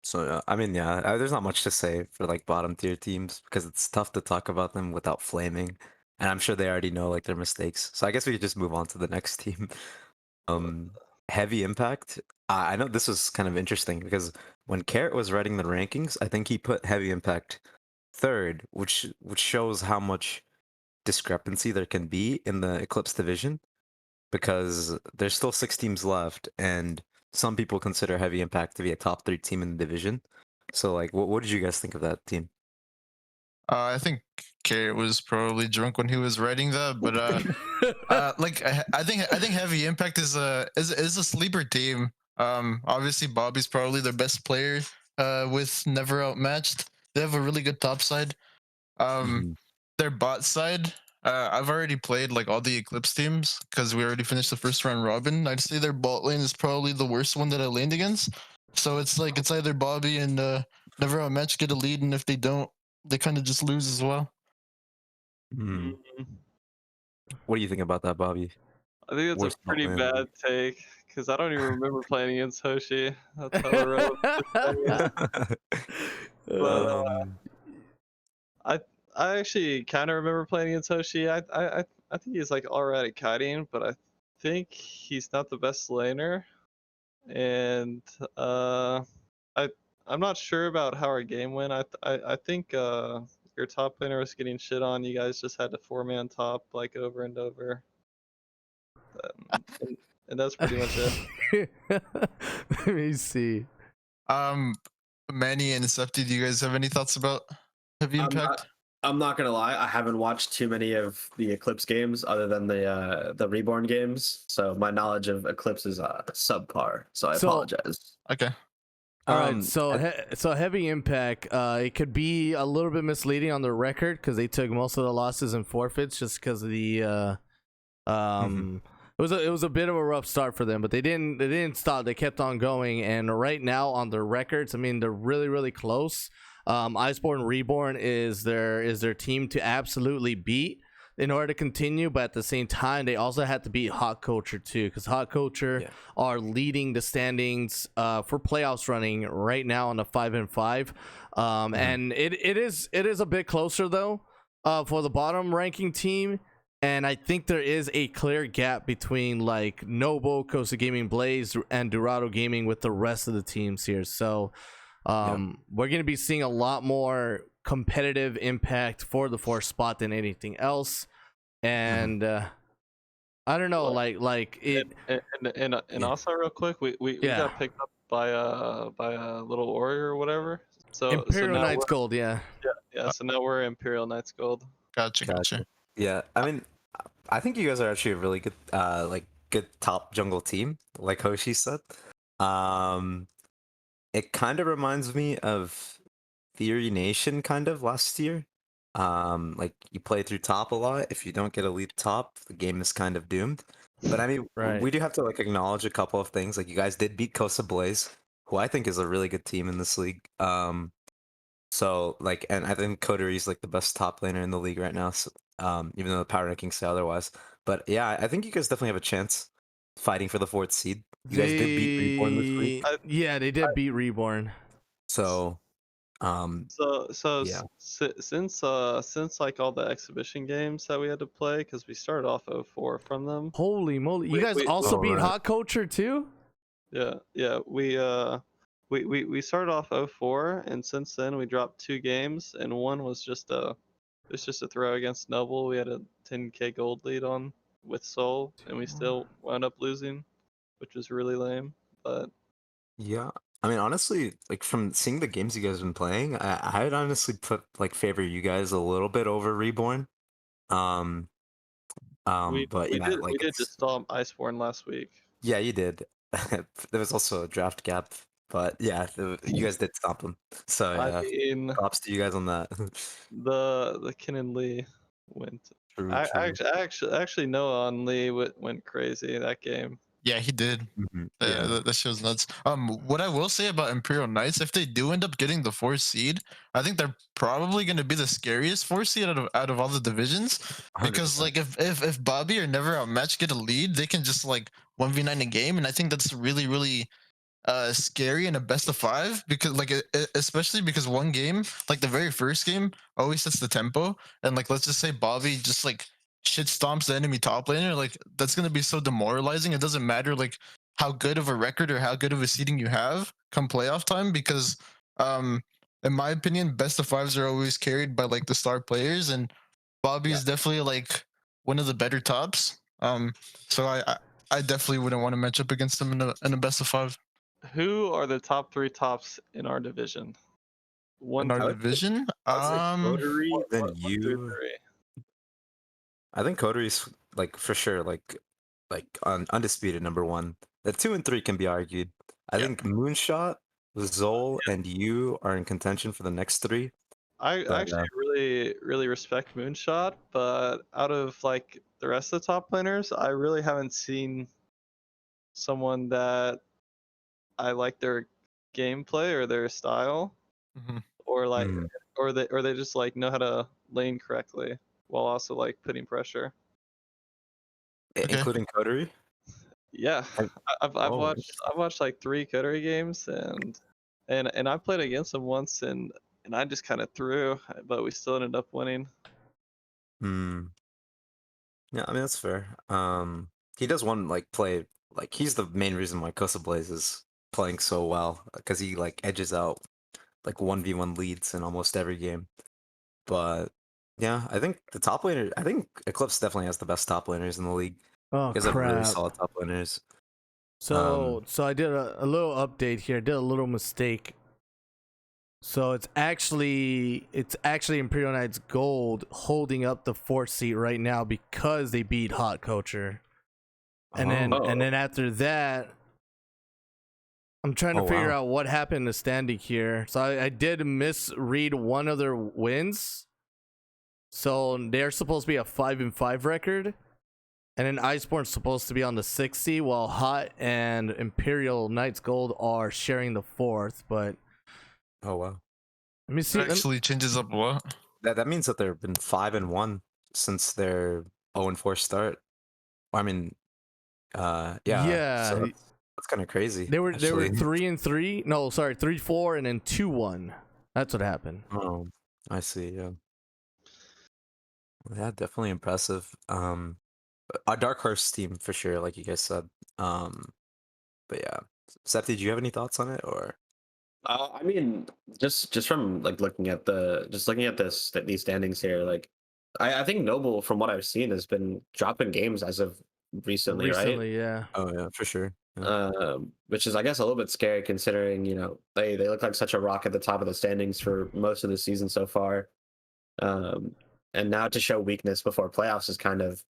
So I mean, yeah, there's not much to say for like bottom tier teams because it's tough to talk about them without flaming, and I'm sure they already know like their mistakes. So I guess we could just move on to the next team. Heavy Impact. I know this was kind of interesting because when Carrot was writing the rankings, I think he put Heavy Impact third, which shows how much discrepancy there can be in the Eclipse division because there's still 6 teams left, and some people consider Heavy Impact to be a top 3 team in the division. So, like, what did you guys think of that team? I think Carrot was probably drunk when he was writing that, but like I think Heavy Impact is a sleeper team. Obviously Bobby's probably their best player. With never outmatched, they have a really good top side. Mhm. Their bot side, I've already played like all the Eclipse teams because we already finished the first round robin. I'd say their bot lane is probably the worst one that I laned against. So it's like it's either Bobby and never outmatched get a lead, and if they don't, they kind of just lose as well. Mhm. Mhm. What do you think about that, Bobby? I think it's Worst a pretty bot lane. bad take because I don't even remember playing against Hoshi. That's how irrelevant this thing is. But Um, I actually kind of remember playing against Hoshi. I think he's like alright at kiting, but I think he's not the best laner. And I I'm not sure about how our game went. I think your top laner was getting shit on. You guys just had to 4-man top like over and over. And that's pretty much it. Let me see. Manny and Septi, do you guys have any thoughts about Heavy Impact? I'm not gonna lie, I haven't watched too many of the Eclipse games other than the Reborn games, so my knowledge of Eclipse is subpar. So I apologize. Okay. All right, Um, so Heavy Impact, it could be a little bit misleading on the record because they took most of the losses and forfeits just because of the it was a bit of a rough start for them, but they didn't stop. They kept on going, and right now on their records, I mean, they're really close. Iceborne Reborn is their team to absolutely beat in order to continue, but at the same time they also had to beat Hot Culture too, because Hot Culture are leading the standings for playoffs running right now on the 5-5. And it is a bit closer though for the bottom ranking team. And I think there is a clear gap between like Noble, Costa Gaming, Blaze, and Dorado Gaming with the rest of the teams here. So we're going to be seeing a lot more competitive Impact for the 4th spot than anything else. And I don't know, like it. And also real quick, we got picked up by a little warrior or whatever. So Imperial now Knights Gold, yeah. So now we're Imperial Knights Gold. Gotcha. Yeah, I mean, I think you guys are actually a really good, good top jungle team, like Hoshi said. It kind of reminds me of Theory Nation, kind of last year. Like you play through top a lot. If you don't get a lead top, the game is kind of doomed. But I mean, we do have to like acknowledge a couple of things. Like you guys did beat Costa Blaze, who I think is a really good team in this league. So like, and I think Coterie is like the best top laner in the league right now. So, even though the power rankings say otherwise. But yeah, I think you guys definitely have a chance fighting for the 4th seed. You guys did beat Reborn this week. Yeah, they did beat Reborn. So, Since like all the exhibition games that we had to play, because we started off 0-4 from them. Holy moly! You guys also beat Hot Culture too? Yeah. We started off 0-4, and since then we dropped 2 games, and one was just a throw against Noble. We had a 10k gold lead on with Soul, and we still wound up losing, which was really lame. But yeah, I mean, honestly, like from seeing the games you guys have been playing, I'd honestly favor you guys a little bit over Reborn. we But yeah, did like just stomp Iceborne last week. yeah, you did. There was also a draft gap, but yeah, you guys did stop them. So I mean, props to you guys on that. the Kin and Lee went. True. Actually, Noah on Lee went crazy that game. Yeah, he did. Yeah. That show's nuts. What I will say about Imperial Knights, if they do end up getting the 4th seed, I think they're probably going to be the scariest 4th seed out of all the divisions. Because 100%. like if Bobby or Never Outmatched get a lead, they can just like 1v9 a game, and I think that's really scary in a best of 5, because like especially because one game, like the very first game, always sets the tempo, and like let's just say Bobby just like shit stomps the enemy top laner, like that's gonna be so demoralizing. It doesn't matter like how good of a record or how good of a seeding you have come playoff time, because um in my opinion, best of 5s are always carried by like the star players, and Bobby is definitely like one of the better tops. So I definitely wouldn't want to match up against them in a best of 5. Who are the top 3 tops in our division? In our division? Coterie, then 1 through you. 3. I think Coterie's like for sure like undisputed number 1. The 2 and 3 can be argued. I think Moonshot, Zol, and you are in contention for the next 3. I actually really respect Moonshot, but out of like the rest of the top laners, I really haven't seen someone that I like their gameplay or their style, or like or they just like know how to lane correctly while also like putting pressure. Including Coterie. Yeah, I've Oh, watched like 3 Coterie games, and I played against them once, and and I just kind of threw, but we still ended up winning. Hmm. Yeah, I mean that's fair. He does one like play like he's the main reason why Kosa Blaze is playing so well because he like edges out like 1v1 leads in almost every game. But yeah, I think the top laner. I think Eclipse definitely has the best top laners in the league. Oh You guys have really crap. solid top laners. So I did a little update here. I did a little mistake. So it's actually Imperial Knights Gold holding up the 4th seat right now because they beat Hot Culture. And then after that, I'm trying to figure out what happened in the standing here. So I did misread one of their wins. So they're supposed to be a 5-5 record. And then Iceborne's supposed to be on the 6th seed, while Hot and Imperial Knights Gold are sharing the 4th. But oh wow, let me see. Actually changes up what? that means that they've been 5-1 since their 0-4 start. I mean, yeah. So that's kind of crazy. They were actually. 3-3. No, sorry, 3-4 and then 2-1. That's what happened. Oh, I see. Yeah. Yeah, definitely impressive. A dark horse team for sure, like you guys said. But yeah, Seth, did you have any thoughts on it or? I mean, just from like looking at these standings here, like I think Noble, from what I've seen, has been dropping games as of recently, right? Yeah. Oh yeah, for sure. Yeah. Which is, I guess, a little bit scary considering they look like such a rock at the top of the standings for most of the season so far, and now to show weakness before playoffs is kind of,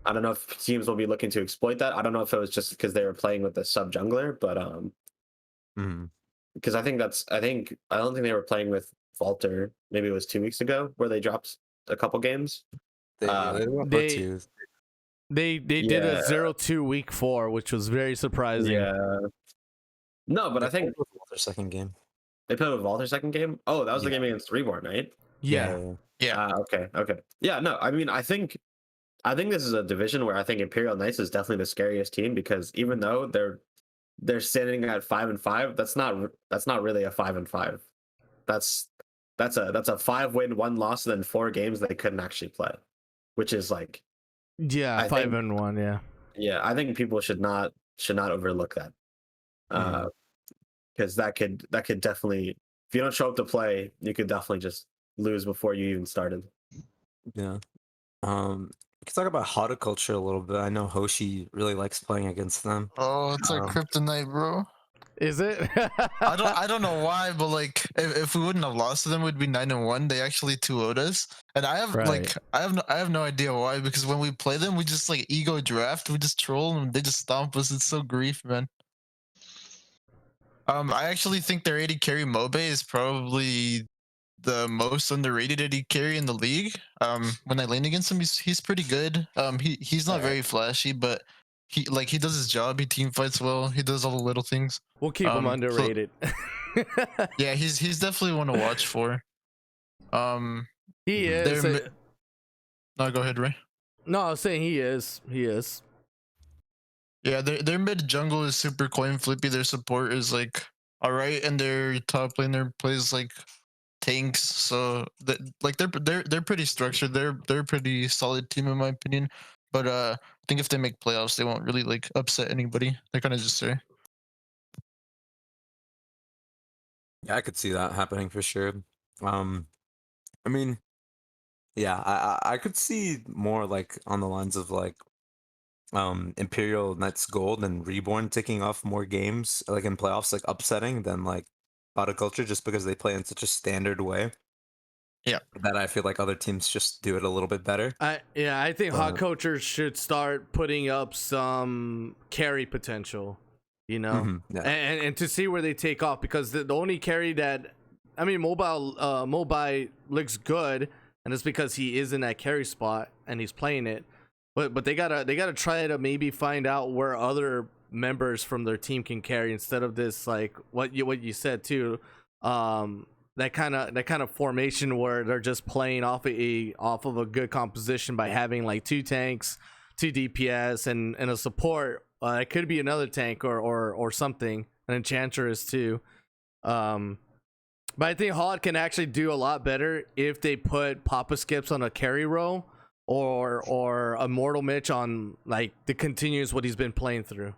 I don't know if teams will be looking to exploit that. I don't know if it was just because they were playing with the sub jungler, but because I don't think they were playing with Walter. Maybe it was 2 weeks ago where they dropped a couple games. They did a 0-2 week 4, which was very surprising. Yeah. No, but I think their second game. They played with Walter's second game. Oh, that was the game against Reborn, right? Yeah. Okay. Yeah. No, I mean, I think this is a division where I think Imperial Knights is definitely the scariest team, because even though they're sitting at 5-5, that's not really a 5-5. That's a 5-win, 1 loss, and then 4 games they couldn't actually play, which is like, 5-1. Yeah. Yeah, I think people should not overlook that, because that could definitely, if you don't show up to play, you could definitely just lose before you even started. Yeah. We can talk about horticulture a little bit. I know Hoshi really likes playing against them. Oh, it's like kryptonite, bro. Is it? I don't know why, but like if we wouldn't have lost to them, we'd be 9-1. They actually 2-0'd us, and I have no idea why, because when we play them, we just like ego draft, we just troll and they just stomp us. It's so grief, man. I actually think their AD carry Mobe is probably the most underrated AD carry in the league. When I lane against him, he's pretty good. He's not very flashy, but he does his job. He team fights well. He does all the little things. We'll keep him underrated. Yeah, he's definitely one to watch for. He is. No, go ahead, Ray. No, I was saying he is. Yeah, their mid jungle is super coin flippy. Their support is like alright, and their top laner plays like tanks. So they're pretty structured. They're a pretty solid team in my opinion. But I think if they make playoffs, they won't really like upset anybody. They're kind of just there. Yeah, I could see that happening for sure. I mean, yeah, I could see more like on the lines of like Imperial Knights Gold and Reborn taking off more games like in playoffs, like upsetting than like Horticulture, just because they play in such a standard way. Yeah, that I feel like other teams just do it a little bit better. I think Hot Culture should start putting up some carry potential, Yeah. and to see where they take off, because the only carry that, I mean, Mobile looks good, and it's because he is in that carry spot and he's playing it. But they gotta try to maybe find out where other members from their team can carry, instead of this like what you said too, that kind of formation where they're just playing off of a good composition by having like 2 tanks, 2 DPS, and a support. It could be another tank or something, an enchantress too. But I think Hod can actually do a lot better if they put Papa Skips on a carry role or Immortal Mitch on like the continues what he's been playing through.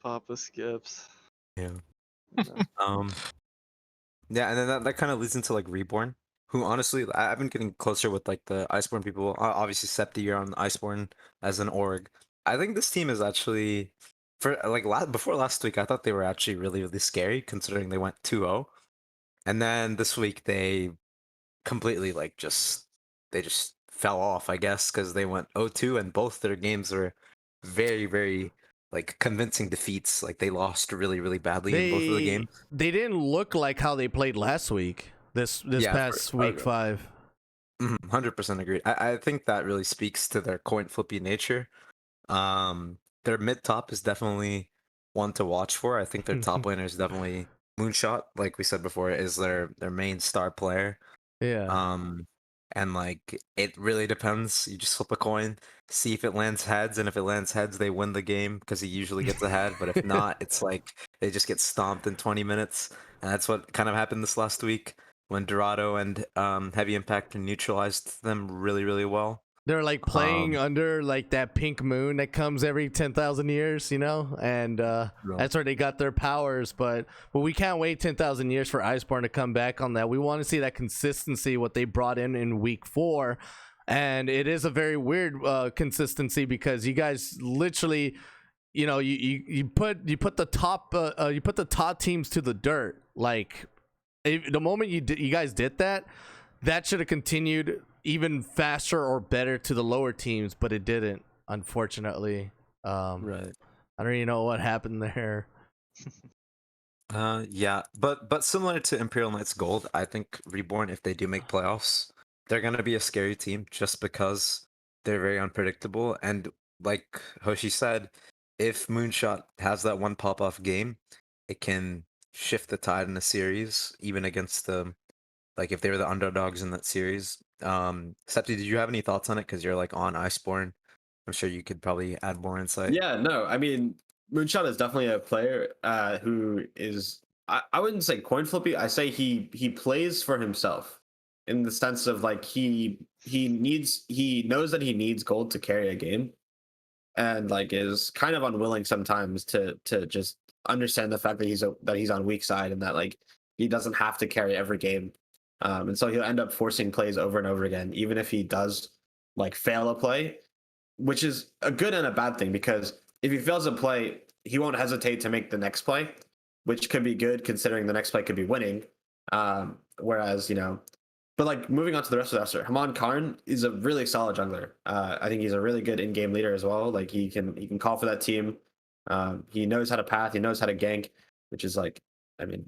Papa Skips. Yeah. No. Yeah, and then that kind of leads into like Reborn, who honestly I've been getting closer with like the Iceborne people. Obviously, Septi, you're on Iceborne as an org. I think this team is actually for like before last week. I thought they were actually really really scary considering they went 2-0, and then this week they completely like they just fell off. I guess because they went 0-2, and both their games were very very like convincing defeats. Like they lost really really badly in both of the They games. they didn't look like how they played last week. This Yeah, past week 5. 100% agreed. I think that really speaks to their coin flippy nature. Their mid top is definitely one to watch for. I think their top laner is definitely Moonshot, like we said before, is their main star player. Yeah. And like it really depends. You just flip a coin, see if it lands heads, and if it lands heads, they win the game because he usually gets ahead. But if not, it's like they just get stomped in 20 minutes, and that's what kind of happened this last week when Dorado and Heavy Impact neutralized them really really well. They're like playing Um, under like that pink moon that comes every 10,000 years, you know, and that's where they got their powers. But we can't wait 10,000 years for Iceborne to come back on that. We want to see that consistency, what they brought in week 4, and it is a very weird consistency because you guys literally, you know, you put the top you put the top teams to the dirt. Like the moment you guys did that, that should have continued even faster or better to the lower teams, but it didn't, unfortunately. right. I don't even know what happened there. Yeah, but similar to Imperial Knights Gold, I think Reborn, if they do make playoffs, they're gonna be a scary team just because they're very unpredictable. And like Hoshi said, if Moonshot has that one pop off game, it can shift the tide in the series, even against the like if they were the underdogs in that series. Septi, did you have any thoughts on it? Because you're like on Iceborne. I'm sure you could probably add more insight. Yeah, no, I mean, Moonshot is definitely a player who is I wouldn't say coin flippy. I say he plays for himself in the sense of like he knows that he needs gold to carry a game and like is kind of unwilling sometimes to just understand the fact that he's on weak side and that like he doesn't have to carry every game. And so he'll end up forcing plays over and over again, even if he does like fail a play, which is a good and a bad thing because if he fails a play, he won't hesitate to make the next play, which could be good considering the next play could be winning. Whereas, you know, but like moving on to the rest of the roster, Haman Karn is a really solid jungler. I think he's a really good in-game leader as well. Like he can call for that team. He knows how to path. He knows how to gank, which is like, I mean,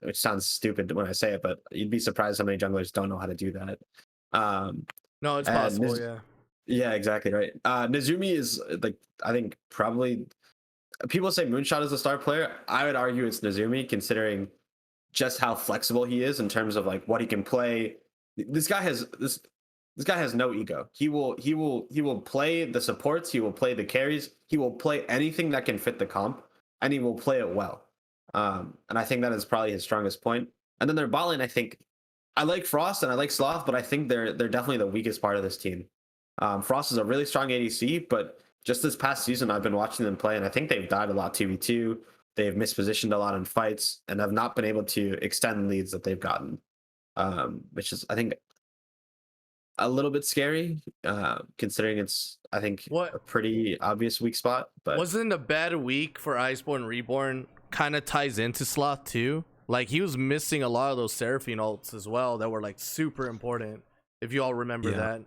which sounds stupid when I say it, but you'd be surprised how many junglers don't know how to do that. No, it's and possible, yeah. Yeah, exactly right. Nezumi is like I think probably people say Moonshot is a star player. I would argue it's Nezumi considering just how flexible he is in terms of like what he can play. This guy has this guy has no ego. He will play the supports, he will play the carries, he will play anything that can fit the comp, and he will play it well. And I think that is probably his strongest point. And then their bot lane, I think I like Frost and I like Sloth, but I think they're definitely the weakest part of this team. Frost is a really strong ADC, but just this past season, I've been watching them play, and I think they've died a lot 2v2. They've mispositioned a lot in fights and have not been able to extend leads that they've gotten, which is, I think, a little bit scary, considering it's, I think, What a pretty obvious weak spot. But wasn't a bad week for Iceborne Reborn kind of ties into Sloth too? Like he was missing a lot of those Seraphine ults as well that were like super important. If you all remember Yeah. that.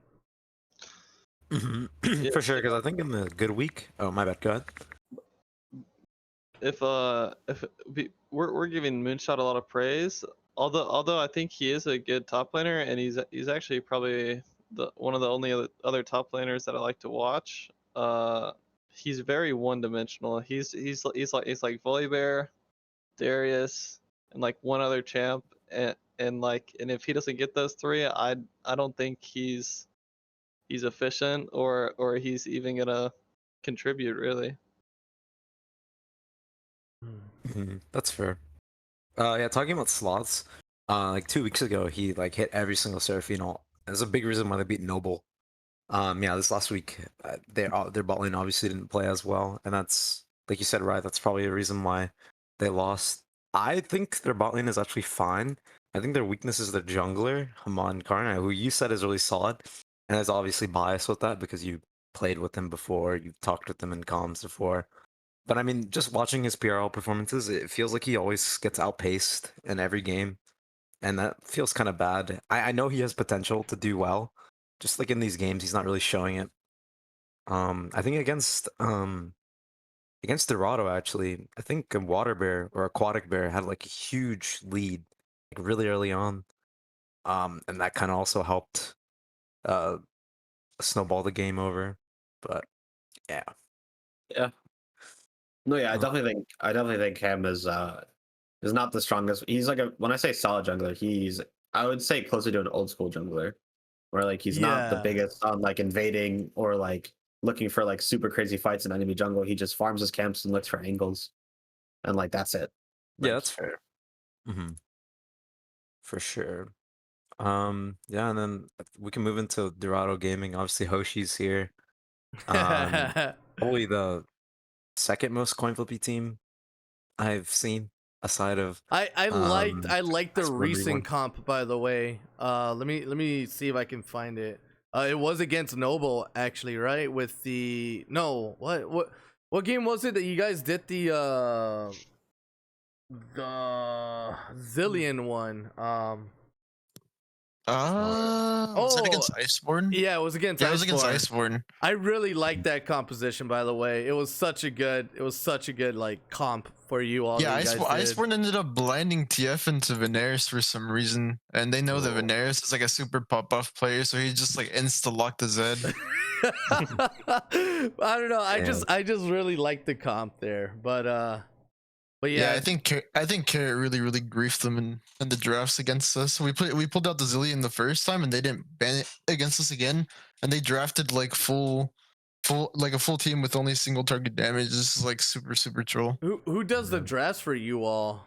Yeah. For sure, because I think in the good week. Oh, my bad. Go ahead. If we're giving Moonshot a lot of praise, although I think he is a good top laner and he's actually probably one of the only other top laners that I like to watch. He's very one-dimensional. He's like Volibear, Darius, and like one other champ, and if he doesn't get those three, I don't think he's efficient or he's even gonna contribute really. That's fair. Yeah, talking about slots, like 2 weeks ago, he like hit every single Seraphine. There's a big reason why they beat Noble. Yeah, this last week, their bot lane obviously didn't play as well, and that's like you said, right? That's probably a reason why they lost. I think their bot lane is actually fine. I think their weakness is their jungler, Haman Karna, who you said is really solid, and is obviously biased with that because you played with him before, you've talked with him in comms before. But I mean, just watching his PRL performances, it feels like he always gets outpaced in every game, and that feels kind of bad. I know he has potential to do well, just like in these games, he's not really showing it. I think against Dorado actually, I think a water bear or aquatic bear had like a huge lead, like really early on. And that kind of also helped uh snowball the game over. But yeah. Yeah. No, yeah, Uh, I definitely think Cam is not the strongest. He's like when I say solid jungler, he's I would say closer to an old school jungler, where like he's not the Yeah. biggest on like invading or like looking for like super crazy fights in enemy jungle. He just farms his camps and looks for angles, and like that's it. yeah, Like, that's fair. hmm For sure. Yeah, and then we can move into Dorado Gaming. Obviously, Hoshi's here. Probably the second most coin flippy team I've seen, aside of I liked the That's 1v1. recent comp, by the way. Let me see if I can find it. It was against Noble actually, right? With the no, what game was it that you guys did the Zillion one? Was that against Oh, Iceborne? yeah, it was against Yeah, it was against Iceborne. Iceborne. I really liked that composition, by the way. It was such a good like comp for you all. Yeah, That you guys did. Iceborne ended up blinding TF into Veneris for some reason, and they know that Oh. Veneris is like a super pop-off player, so he just like insta-locked the Zed. I don't know. Yeah. I just really like the comp there, but Yeah, yeah, I think Carrot really griefed them in the drafts against us. We pulled out the Zillion the first time, and they didn't ban it against us again, and they drafted like full like a full team with only single target damage. This is like super troll. who does the Yeah. drafts for you all?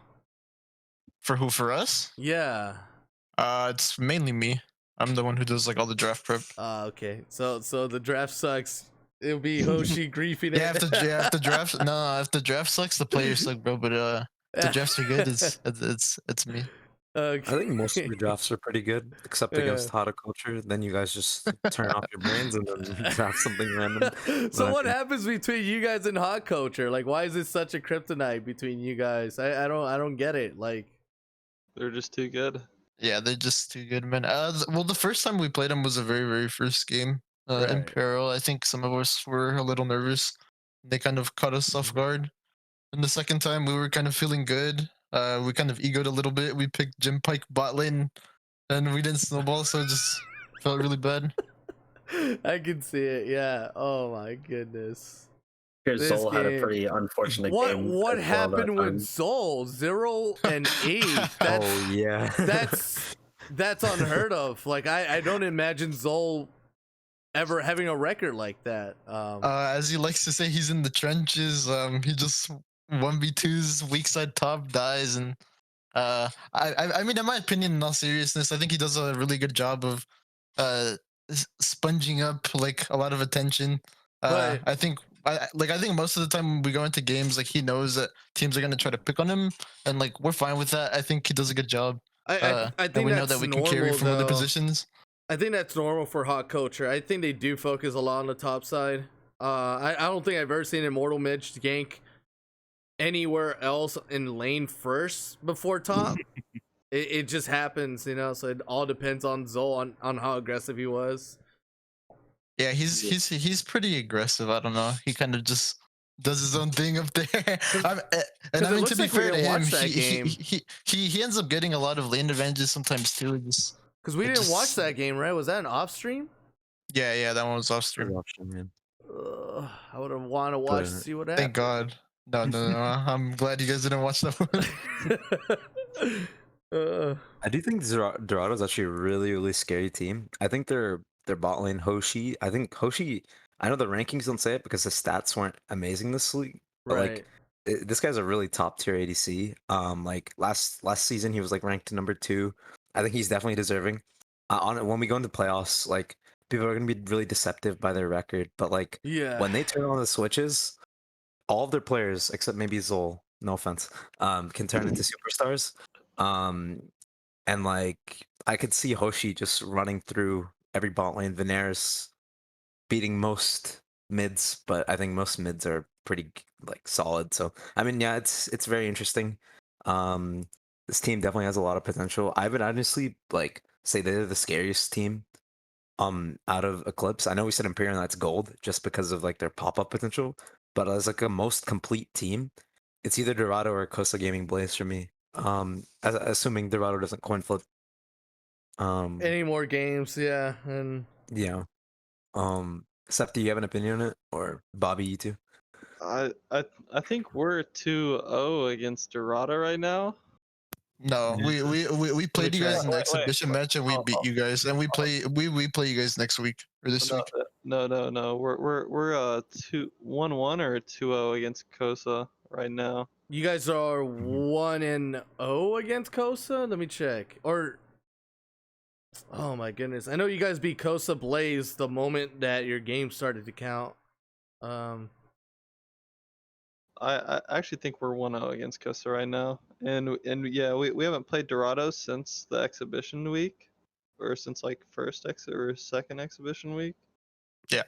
For who? For us? Yeah. It's mainly me. I'm the one who does like all the draft prep. Okay. So the draft sucks. It'll be Hoshi griefing Yeah, it. if the draft if the draft sucks, the players suck, bro. But if the drafts are good, it's me. Okay. I think most of your drafts are pretty good, except Yeah. against horticulture. Then you guys just turn off your brains and then draft something random. So But what I mean, happens between you guys and hot culture? Like, why is it such a kryptonite between you guys? I don't get it. Like, They're just too good. Yeah, they're just too good, man. Well, the first time we played them was the very first game. In right. Imperial, I think some of us were a little nervous. They kind of caught us off guard. And the second time, we were kind of feeling good. We kind of egoed a little bit. We picked Jim Pike bot lane, and we didn't snowball, so it just felt really bad. I can see it. Yeah. Oh my goodness. here's This Soul had a game. pretty unfortunate What game. what as well that happened with time. Zol? 0-8. That's oh yeah, that's unheard of. Like I don't imagine Zol ever having a record like that. As he likes to say, he's in the trenches. He just 1v2s, weak side top, dies, and I mean, in my opinion, in all seriousness, I think he does a really good job of uh sponging up like a lot of attention. But I think I think most of the time when we go into games, like he knows that teams are gonna try to pick on him, and like we're fine with that. I think he does a good job. I And think we know that's that we can carry normal from other though. positions. I think that's normal for hot culture. I think they do focus a lot on the top side. I don't think I've ever seen Immortal Midge gank anywhere else in lane first before top. It just happens, you know. So it all depends on Zol on how aggressive he was. Yeah, he's pretty aggressive. I don't know. He kind of just does his own thing up there. And I it mean, looks to be like we fair to didn't him, watch that game. he ends up getting a lot of lane advantages sometimes too. Because we it didn't watch just that game, right? Was that an off stream? yeah, that one was off Good stream. option, man. I would have wanted to watch to see what Thank happened. God. No. I'm glad you guys didn't watch that one. I do think Dorado is actually a really scary team. I think their bot lane Hoshi. I think Hoshi. I know the rankings don't say it because the stats weren't amazing this week, but like Right. this guy's a really top tier ADC. Like last season he was like ranked number 2. I think he's definitely deserving. On when we go into playoffs, like people are gonna be really deceptive by their record, but like Yeah. when they turn on the switches, all of their players except maybe Zol, no offense, can turn into superstars. And like I could see Hoshi just running through every bot lane, Veneris beating most mids, but I think most mids are pretty like solid. So I mean, yeah, it's very interesting. Um, this team definitely has a lot of potential. I would honestly like say they're the scariest team out of Eclipse. I know we said Imperial, that's gold just because of like their pop-up potential, but as like a most complete team, it's either Dorado or Costa Gaming Blaze for me. Assuming Dorado doesn't coin flip. Any more games? Yeah, and Yeah. Seth, do you have an opinion on it, or Bobby, you too? I think we're 2-0 against Dorado right now. No, we played you guys in the exhibition match and we beat you guys, and we play you guys next week or this week. No. We're 1-1 or 2-0 against Kosa right now. you guys are 1-0 against Kosa. Let me check. Or oh my goodness, I know you guys beat Kosa Blaze the moment that your game started to count. I actually think we're 1-0 against Kosa right now, and yeah, we haven't played Dorado since the exhibition week, or since like second exhibition week. Yeah.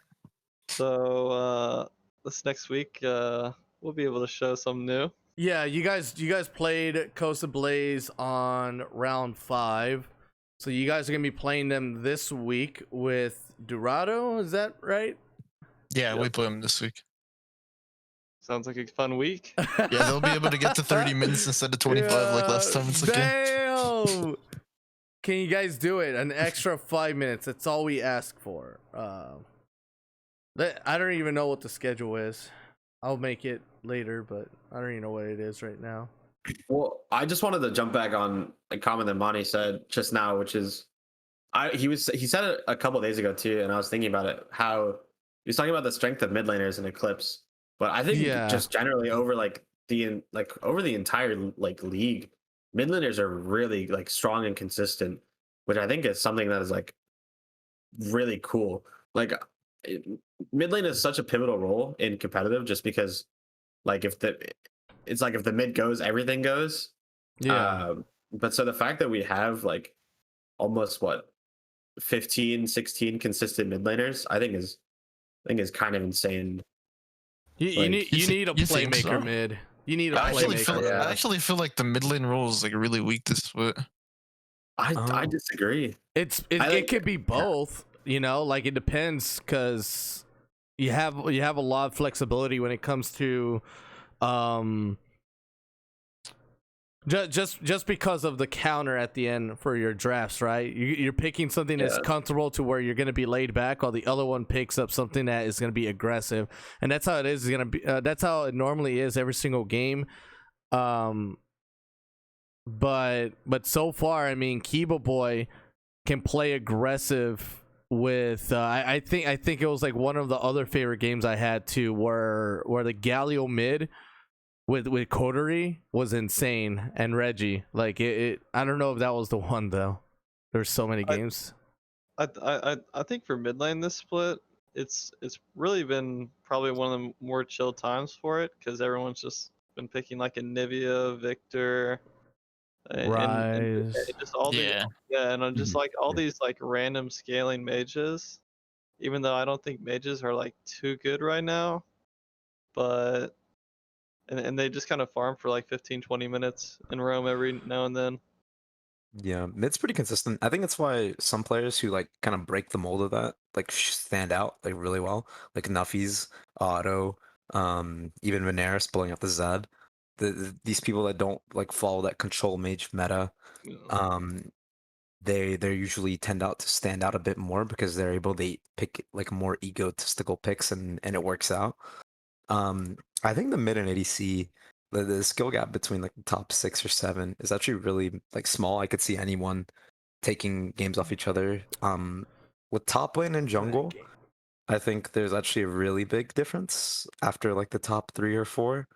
So this next week we'll be able to show something new. Yeah, you guys played Kosa Blaze on round 5. So you guys are gonna be playing them this week with Dorado, is that right? Yeah, we play them this week. Sounds like a fun week. Yeah, they'll be able to get to 30 minutes instead of 25 like last time. It's Damn! Can you guys do it? An extra 5 minutes. That's all we ask for. I don't even know what the schedule is. I'll make it later, but I don't even know what it is right now. Well, I just wanted to jump back on a comment that Monty said just now, which is, he said it a couple days ago too, and I was thinking about it. How he was talking about the strength of mid laners in Eclipse, but I think just generally over over the entire like league, mid laners are really like strong and consistent, which I think is something that is like really cool. Like mid lane is such a pivotal role in competitive, just because like if the mid goes, everything goes. Yeah. But so the fact that we have like almost 15, 16 consistent mid laners, I think is kind of insane. You need a playmaker so? mid. You need a I playmaker. I actually feel like the mid lane role is like really weak this split. I disagree. It could be both, you know, like it depends, because you have a lot of flexibility when it comes to just because of the counter at the end for your drafts, right? You're picking something that's comfortable to where you're going to be laid back, while the other one picks up something that is going to be aggressive, and that's how it is going to be. That's how it normally is every single game. But so far, I mean, Kiba Boy can play aggressive with. I think it was like one of the other favorite games I had too, where the Galio mid with Coterie was insane, and Reggie, like it I don't know if that was the one though. There's so many games. I think for mid lane this split, it's really been probably one of the more chill times for it, because everyone's just been picking like a Nivea, Victor, and just all and I'm just like all these like random scaling mages, even though I don't think mages are like too good right now, but and they just kind of farm for like 15-20 minutes in roam every now and then. Yeah, mid's pretty consistent. I think that's why some players who like kind of break the mold of that like stand out like really well, like Nuffy's, Otto, even Veneris pulling up the Zed. These people that don't like follow that control mage meta, they usually tend out to stand out a bit more because they're able to pick like more egotistical picks, and it works out. I think the mid and ADC, the skill gap between like the top 6 or 7 is actually really like small. I could see anyone taking games off each other. With top lane and jungle, I think there's actually a really big difference after like the top 3 or 4.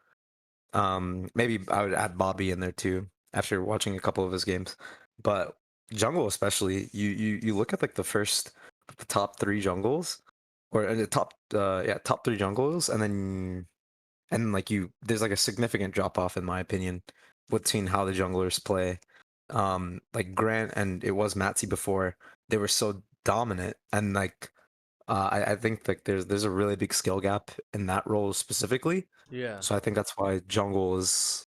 Maybe I would add Bobby in there too after watching a couple of his games. But jungle especially, you look at like the top three jungles, or the top three jungles, and like there's like a significant drop off in my opinion between how the junglers play. Like Grant and it was Matzy before, they were so dominant, and like I think like there's a really big skill gap in that role specifically. Yeah. So I think that's why jungle is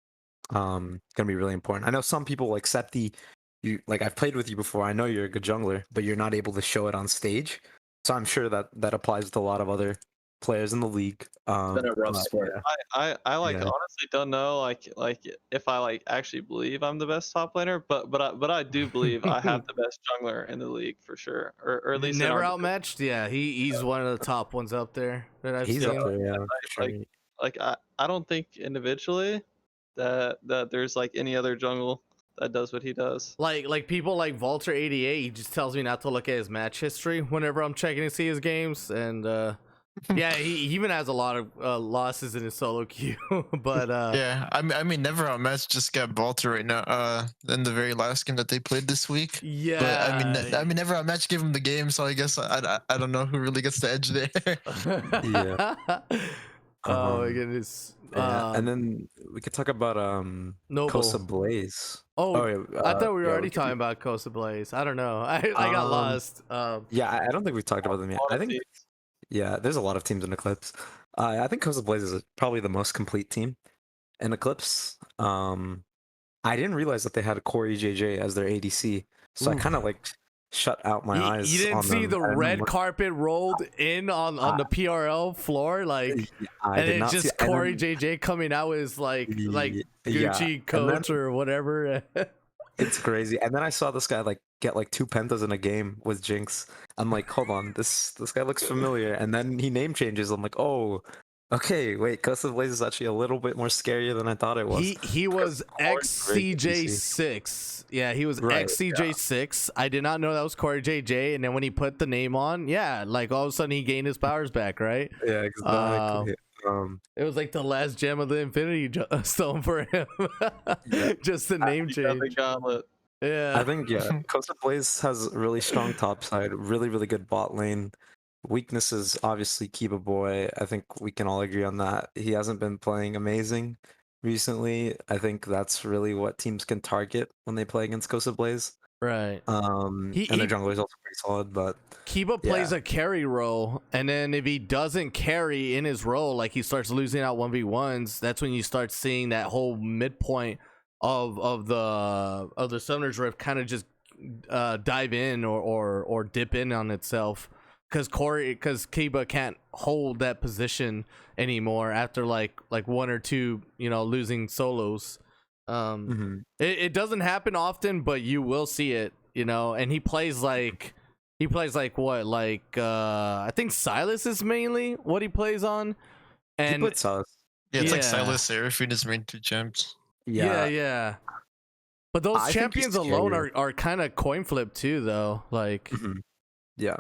gonna be really important. I know some people like Septi, you like I've played with you before. I know you're a good jungler, but you're not able to show it on stage. So I'm sure that applies to a lot of other players in the league. It's been a rough sport. I like Yeah. honestly don't know like if I like actually believe I'm the best top laner, but I do believe I have the best jungler in the league for sure, or at least in Never our outmatched. Yeah, he's one of the top ones up there that I've He's up seen. there, yeah, for sure. like I don't think individually that there's like any other jungle that does what he does. Like people like Volter 88, he just tells me not to look at his match history whenever I'm checking to see his games, and yeah, he even has a lot of losses in his solo queue. But Yeah, I mean, never outmatched just got Balter right now. In the very last game that they played this week. yeah, But I mean, never outmatched gave him the game, so I guess I don't know who really gets the edge there. Yeah. Oh my goodness. Yeah, and then we could talk about Kosa Noble. Blaze. Oh, yeah, I thought we were yeah, already talking about Costa Blaze. I don't know. I got lost. Yeah, I don't think we've talked about them yet. I think yeah, there's a lot of teams in Eclipse. I think Coastal Blaze is probably the most complete team in Eclipse. I didn't realize that they had Corey JJ as their ADC, so I Oof. kind of like shut out my eyes. You didn't on see them. the I didn't know red much- carpet rolled in on the PRL floor, like, I and did it's not see. just And Corey then, JJ coming out with like yeah, Gucci and then coats or whatever. it's crazy. And then I saw this guy like get like 2 pentas in a game with Jinx. I'm like, hold on, this guy looks familiar. And then he name changes. I'm like, oh, okay, wait, Custom Blaze is actually a little bit more scarier than I thought it was. He was Corey's very good DC. XCJ6. Yeah, he was Right, XCJ6. I did not know that was Corey JJ. And then when he put the name on, yeah, like all of a sudden he gained his powers back, right? Yeah, exactly. It was like the last gem of the Infinity Stone for him. Yeah. Just the name He got the change. gauntlet. Yeah. I think Costa Blaze has a really strong top side, really, really good bot lane. Weaknesses, obviously, Kiba Boy. I think we can all agree on that. He hasn't been playing amazing recently. I think that's really what teams can target when they play against Costa Blaze. Right. And their jungler is also pretty solid, but Kiba plays a carry role, and then if he doesn't carry in his role, like he starts losing out 1v1s, that's when you start seeing that whole midpoint of the Summoner's Rift kind of just dive in or dip in on itself, because Kiba can't hold that position anymore after like one or two losing solos. It doesn't happen often, but you will see it, and he plays like what, like I think Silas is mainly what he plays on, and he puts us. Yeah, it's like Yeah. Silas Seraphine is main two champs. yeah. But those I think he's champions alone scarier. are kind of coin flip too, though. Like, Yeah,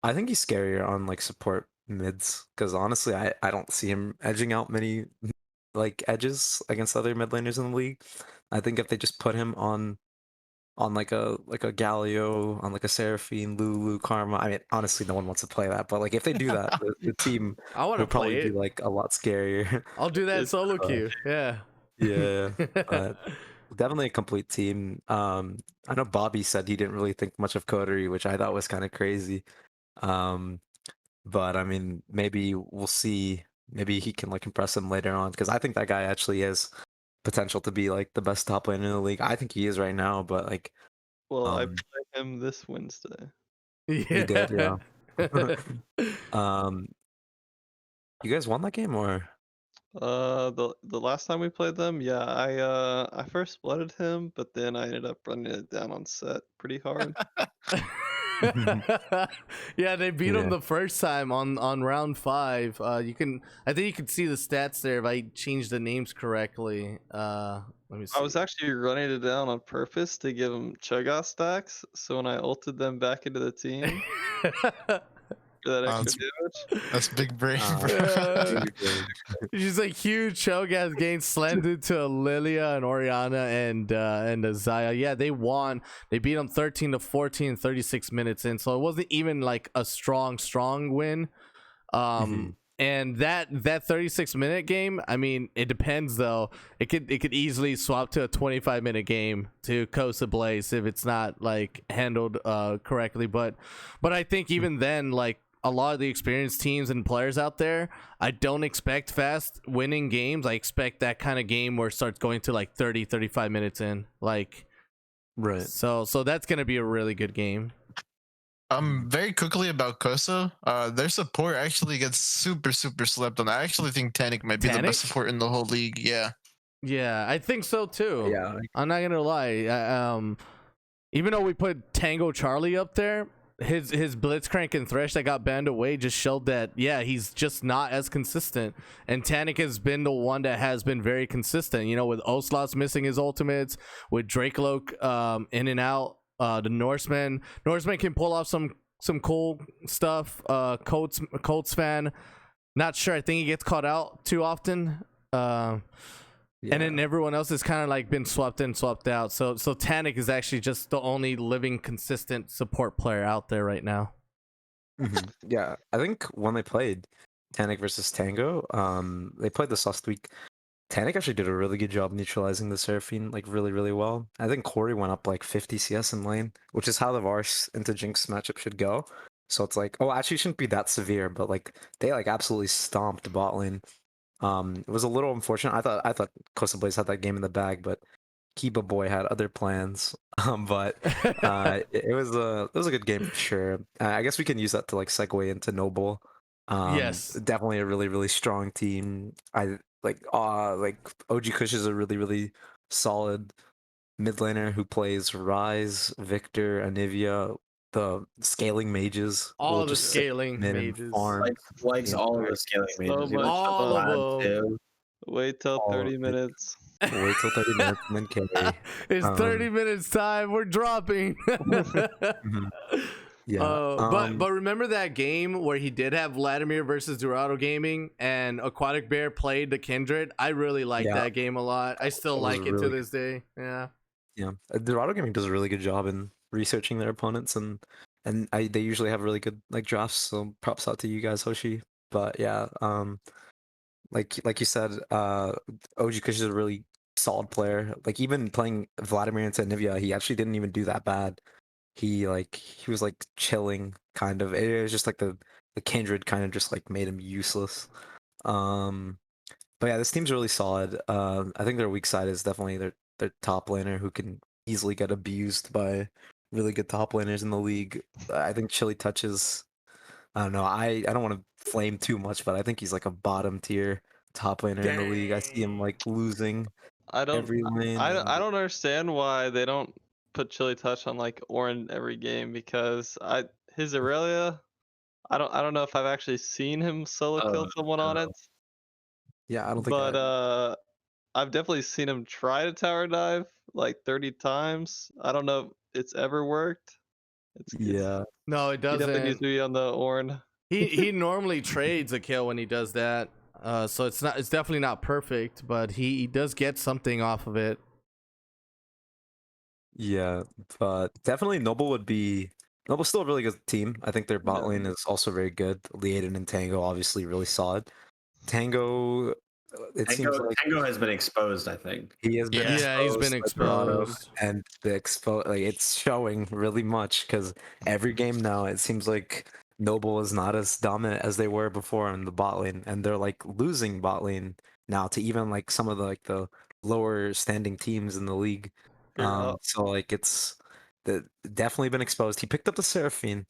I think he's scarier on like support mids because honestly, I don't see him edging out many like edges against other mid laners in the league. I think if they just put him on like a Galio, on like a Seraphine, Lulu, Karma. I mean, honestly, no one wants to play that, but like if they do that, the team I want to would probably play be it. like a lot scarier. I'll do that solo queue. Yeah. Yeah, but definitely a complete team. I know Bobby said he didn't really think much of Coterie, which I thought was kind of crazy. But I mean, maybe we'll see. Maybe he can like impress him later on because I think that guy actually has potential to be like the best top laner in the league. I think he is right now, but like, Well, I um, play him this Wednesday. he did, yeah. um, you guys won that game or? The last time we played them, yeah, I first blooded him, but then I ended up running it down on set pretty hard. Yeah, they beat him Yeah. the first time on round 5. I think you can see the stats there if I changed the names correctly. Let me see. I was actually running it down on purpose to give him Cho'Gath stacks, so when I ulted them back into the team, for that Oh, extra damage. That's big brain, bro. Uh, She's like huge Cho'Gath gained slanted to Lilia and Oriana and Zaya. Yeah, they won. They beat them 13-14, 36 minutes in. So it wasn't even like a strong win. And that 36-minute game, I mean, it depends though. It could easily swap to a 25-minute game to Kosa Blaze if it's not like handled correctly. But I think even then, like a lot of the experienced teams and players out there, I don't expect fast winning games. I expect that kind of game where it starts going to like 30-35 minutes in. Like Right. so that's gonna be a really good game. Very quickly about Kosa. Their support actually gets super slept on. I actually think Tanic might be the Tanic? best support in the whole league. Yeah. Yeah, I think so too. Yeah. I'm not gonna lie. Even though we put Tango Charlie up there, his Blitzcrank and Thresh that got banned away just showed that he's just not as consistent. And Tanic has been the one that has been very consistent. You know, with Oslots missing his ultimates, with Drakeloak in and out. The Norseman can pull off some cool stuff. Colts fan, not sure. I think he gets caught out too often. And then everyone else has kind of like been swapped in, swapped out. So Tanic is actually just the only living consistent support player out there right now. Yeah, I think when they played Tanic versus Tango, they played this last week. Tanic actually did a really good job neutralizing the Seraphine, like really well. I think Corey went up like 50 CS in lane, which is how the Vars into Jinx matchup should go. So it's like, oh, actually, it shouldn't be that severe, but like they like absolutely stomped bot lane. It was a little unfortunate. I thought Kosa Blaze had that game in the bag, but Kiba Boy had other plans. But it was a good game for sure. I guess we can use that to like segue into Noble. Yes. Definitely a really strong team. I like OG Kush is a really solid mid laner who plays Ryze, Victor, Anivia, the scaling mages. All will the just sit scaling mid and mages. farm. Likes Yeah. all of the scaling So mages. He much likes All fun. of them. too. Wait till All 30 of it. minutes. Wait till 30 minutes and then carry. It's 30 minutes time. We're dropping. Mhm. Yeah. But remember that game where he did have Vladimir versus Dorado Gaming and Aquatic Bear played the Kindred? I really liked Yeah. that game a lot. I still It was like it to really this day. Yeah. Yeah, Dorado Gaming does a really good job in researching their opponents, and they usually have really good like drafts. So props out to you guys, Hoshi. But yeah, like you said, OG Kush is a really solid player. Like even playing Vladimir into Nivea, he actually didn't even do that bad. He was like chilling, kind of. It was just like the Kindred kind of just like made him useless. Um, but yeah, this team's really solid. I think their weak side is definitely their top laner who can easily get abused by really good top laners in the league. I think Chili touches. I don't know. I don't want to flame too much, but I think he's like a bottom tier top laner in the league. I see him like losing I don't every lane. I don't understand why they don't put Chili Touch on like Orin every game, because his Aurelia, I don't know if I've actually seen him solo kill someone on it, Yeah, I don't think. but I've definitely seen him try to tower dive like 30 times. I don't know if it's ever worked. Yeah. No, it He definitely doesn't. needs to be on the Orin. He normally trades a kill when he does that. So it's definitely not perfect, but he does get something off of it. Yeah, but definitely Noble's still a really good team. I think their bot Yeah. lane is also very good. Liaden and Tango obviously really solid. Tango, it seems like Tango has been exposed, I think. he has been Yeah, he's been by Dorado, exposed. and like it's showing really much because every game now it seems like Noble is not as dominant as they were before in the bot lane, and they're like losing bot lane now to even like some of the lower standing teams in the league. Yeah. So like it's definitely been exposed. He picked up the Seraphine,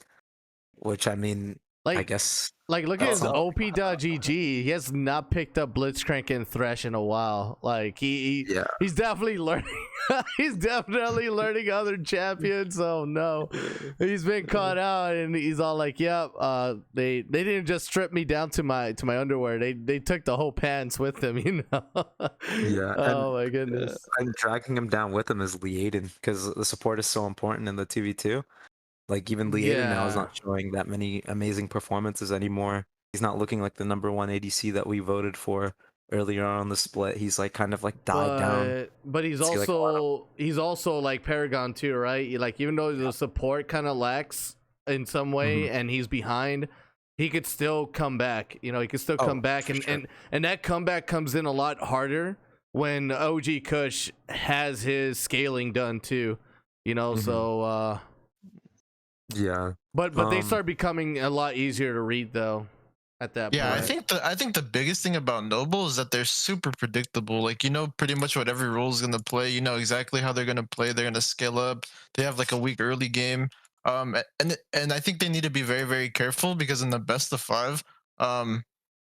which I mean, I Like guess look at his Oh. OP.GG. He has not picked up Blitzcrank and Thresh in a while. Like he's definitely learning. He's definitely learning other champions. Oh no, he's been caught out, and he's all like, "Yep, they didn't just strip me down to my underwear. They took the whole pants with them, you know." Yeah. Oh my goodness. And dragging him down with him is Liaden because the support is so important in the 2v2. Like even Leader now is Yeah. not showing that many amazing performances anymore. He's not looking like the number one ADC that we voted for earlier on the split. He's like kind of like died down. But he's See, like, a lot of- also like Paragon too, right? Like even though the support kind of lacks in some way and he's behind, he could still come back. You know, he could still come back, for and sure. and that comeback comes in a lot harder when OG Kush has his scaling done too. You know, so Yeah. but they Um, start becoming a lot easier to read though at that Yeah, point. I think the biggest thing about Noble is that they're super predictable. Like you know pretty much what every role is gonna play. You know exactly how they're gonna play. They're gonna scale up. They have like a weak early game. And I think they need to be very very careful because in the best of five,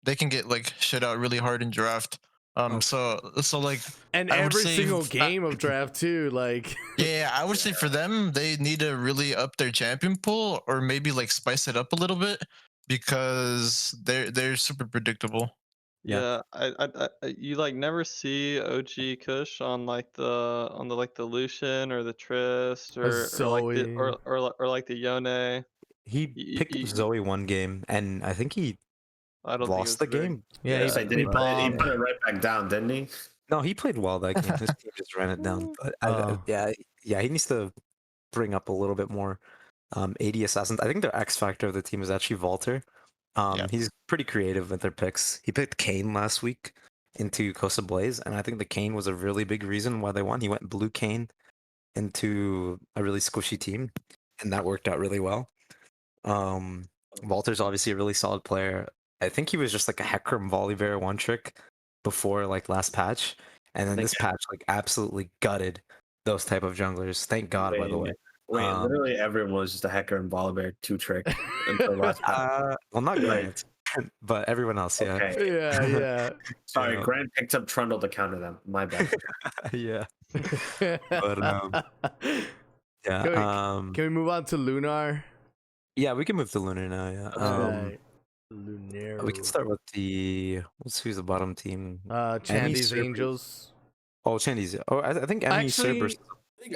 they can get like shit out really hard in draft. So like And I would every say single game of draft too, like yeah, I would say for them, they need to really up their champion pool or maybe like spice it up a little bit because they're super predictable. Yeah. Yeah, you like never see OG Kush on the like the Lucian or the Trist a or like the Zoe. or like the Yone. he picked up You, Zoe one game, and I think he I don't think it lost was the very. game. Yeah, Yes, I did. He he put it. He bombed. put it right back down, didn't he? No, he played well that game. His team just ran it down. But Oh. yeah, he needs to bring up a little bit more AD assassins. I think their X factor of the team is actually Walter. Yeah. He's pretty creative with their picks. He picked Kane last week into Costa Blaze, and I think the Kane was a really big reason why they won. He went blue Kane into a really squishy team, and that worked out really well. Um, Walter's obviously a really solid player. I think he was just like a Hecarim Volibear one trick before like last patch, and then think this patch like absolutely gutted those type of junglers. Thank God, by the way. Literally everyone was just a hacker and Volibear two trick until last patch. Well, not Like, Grant, but everyone else, yeah. okay. Yeah, Sorry, Yeah. Grant picked up Trundle to counter them. My bad. Yeah. yeah. But yeah. Can we move on to Lunar? Yeah, we can move to Lunar now, yeah. Alright. Lunar. We can start with who's the bottom team? Chandy's Cerberus. Angels. Oh, Chandy's. Oh, I think Emmy Cerberus.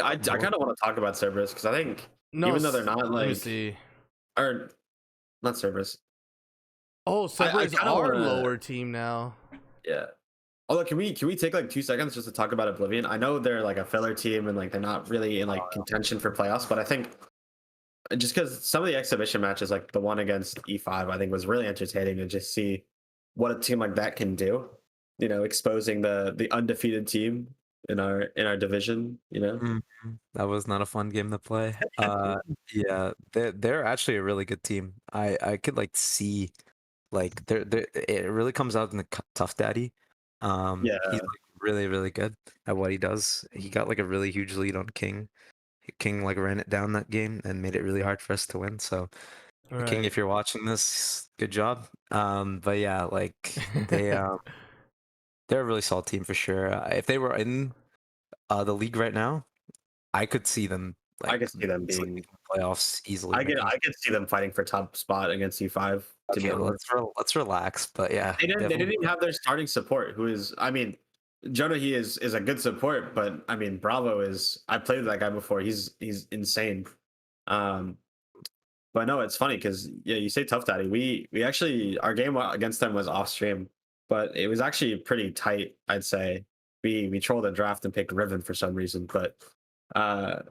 Actually, I kind of want to talk about Cerberus because I think no, even though they're not let me like see. or not Cerberus, Oh, Cerberus kinda are wanna- lower team now. yeah. Although, can we take like 2 seconds just to talk about Oblivion? I know they're like a filler team and like they're not really in like contention for playoffs, but I think just because some of the exhibition matches, like the one against E5, I think was really entertaining to just see what a team like that can do. You know, exposing the undefeated team in our division. You know, That was not a fun game to play. Yeah, they're actually a really good team. I could like see like they're it really comes out in the Tough Daddy. Yeah. He's like really really good at what he does. He got like a really huge lead on King. King like ran it down that game and made it really hard for us to win. So King, if you're watching this, good job. But yeah, like they're a really solid team for sure. If they were in the league right now, I could see them. Like, I could see them easily being making playoffs easily. I could see them fighting for top spot against E5. To be Okay, honest, let's relax. But yeah, they didn't definitely. even have their starting support, who is, I mean, Jonah, he is a good support, but I mean, Bravo is, I played with that guy before. He's insane. Um, but no, it's funny because yeah, you say Tough Daddy. We actually, our game against them was off stream, but it was actually pretty tight. I'd say we trolled a draft and picked Riven for some reason, but uh,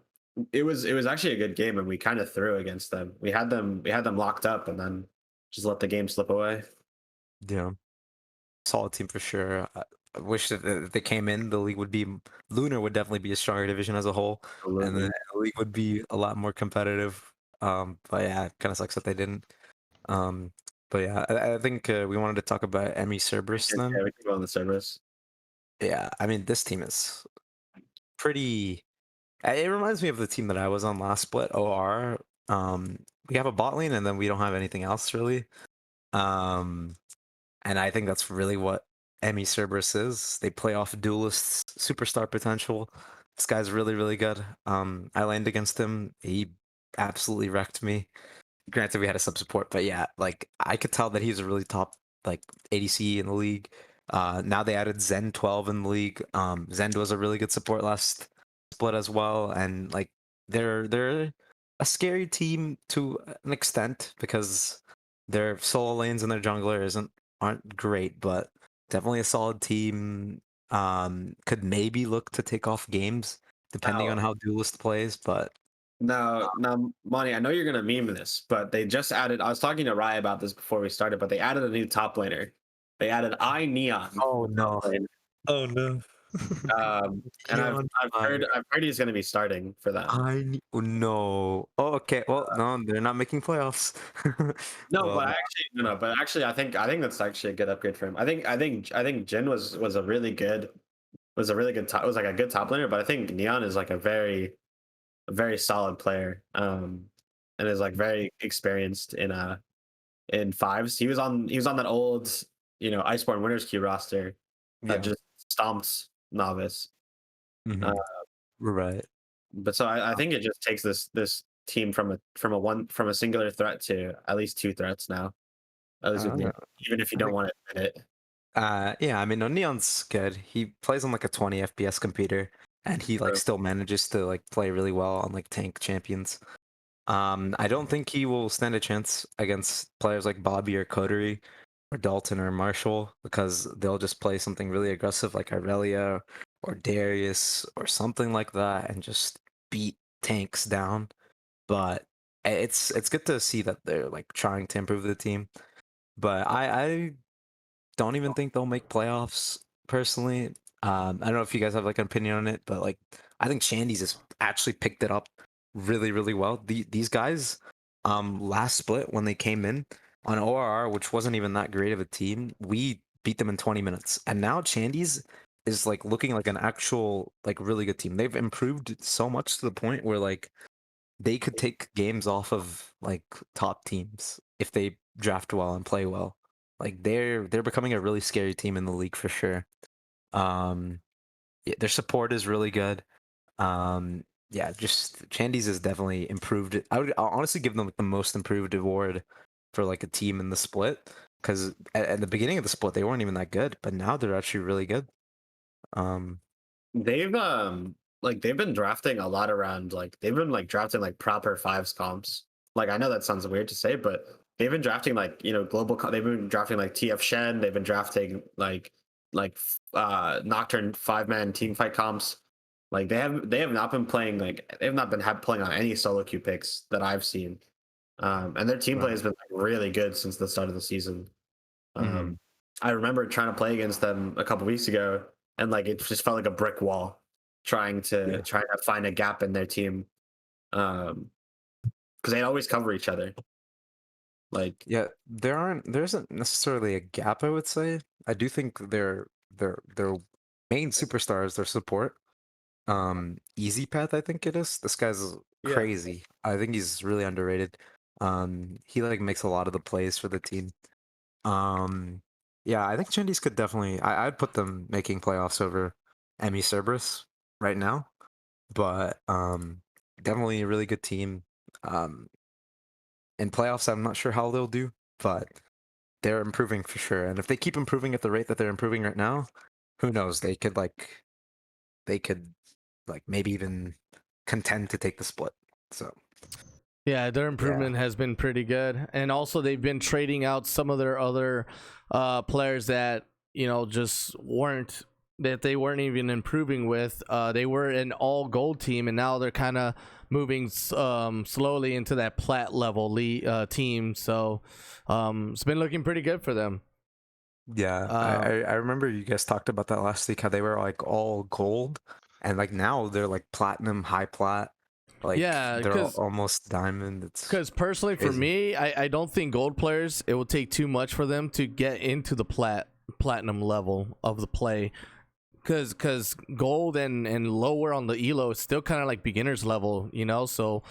it was actually a good game, and we kind of threw against them. We had them locked up, and then just let the game slip away. Yeah, solid team for sure. I wish that if they came in, the league would be Lunar would definitely be a stronger division as a whole, and Absolutely. then the league would be a lot more competitive. But yeah, it kind of sucks that they didn't. But yeah, I think we wanted to talk about Emmy Cerberus then. Yeah, we can go on the service. Yeah, I mean this team is pretty. It reminds me of the team that I was on last split, OR. We have a bot lane and then we don't have anything else really. Um, and I think that's really what Emmy Cerberus is. They play off duelists, superstar potential. This guy's really, really good. I landed against him. He absolutely wrecked me. Granted, we had a sub support, but yeah, like I could tell that he's a really top like ADC in the league. Now they added Zen 12 in the league. Zen was a really good support last split as well, and like they're a scary team to an extent because their solo lanes and their jungler aren't great, but definitely a solid team. Could maybe look to take off games depending Now, on how Duelist plays, but now, Monty, I know you're gonna meme this, but they just added. I was talking to Rye about this before we started, but they added a new top laner. They added Neon. oh no, top lane. oh no. And I've Neon I've heard I've heard he's gonna be starting for them. oh no. Oh, okay. Well, no, they're not making playoffs. No, but Well, actually, no, but actually, I think that's actually a good upgrade for him. I think Jin was a really good top, was like a good top laner, but I think Neon is like a very solid player, and is like very experienced in fives. He was on that old Iceborne Winners queue roster that yeah. just stomped Novice. Uh, Mhm. Right. but so I think it just takes this team from a singular threat to at least two threats now. At least with Uh, Neon, even if you I don't think want to admit it. yeah, I mean, no, Neon's good. He plays on like a 20 FPS computer, and he like True. still manages to like play really well on like tank champions. I don't think he will stand a chance against players like Bobby or Coterie or Dalton or Marshall because they'll just play something really aggressive like Irelia or Darius or something like that and just beat tanks down. But it's good to see that they're like trying to improve the team. But I don't even think they'll make playoffs personally. I don't know if you guys have like an opinion on it, but like I think Shandy's has actually picked it up really, really well. These guys, last split when they came in on ORR, which wasn't even that great of a team, we beat them in 20 minutes. And now Shandy's is like looking like an actual like really good team. They've improved so much to the point where like they could take games off of like top teams if they draft well and play well. Like they're becoming a really scary team in the league for sure. Um, yeah, their support is really good. Yeah, just Chandy's has definitely improved. I'll honestly give them like the most improved award for like a team in the split because at the beginning of the split they weren't even that good, but now they're actually really good. Um, They've been drafting a lot around, like they've been like drafting like proper fives comps. Like I know that sounds weird to say, but they've been drafting like they've been drafting like TF Shen, they've been drafting Nocturne 5-man team fight comps. Like they have not been playing, like they have not been playing on any solo queue picks that I've seen. And their team play right. has been like really good since the start of the season. Mhm. Um, I remember trying to play against them a couple weeks ago, and like it just felt like a brick wall Yeah. trying to find a gap in their team, because they always cover each other. Like Yeah, there isn't necessarily a gap, I would say. I do think their main superstar is their support. Easy Path, I think it is. This guy's Yeah. crazy. I think he's really underrated. He like makes a lot of the plays for the team. Um, yeah, I think Chindies could definitely I'd put them making playoffs over Emmy Cerberus right now. But definitely a really good team. Um, in playoffs, I'm not sure how they'll do, but they're improving for sure. And if they keep improving at the rate that they're improving right now, who knows? They could maybe even contend to take the split. So Yeah, their yeah, improvement has been pretty good, and also they've been trading out some of their other players that just weren't that they weren't even improving with. They were an all gold team, and now they're kind of moving slowly into that plat level team. So it's been looking pretty good for them. yeah. Um, I remember you guys talked about that last week how they were like all gold, and like now they're like platinum, high plat, like yeah, they're because almost diamond. It's Because personally, for crazy. me, I don't think gold players, it will take too much for them to get into the platinum level of the play. Because gold and lower on the elo is still kind of like beginners level, so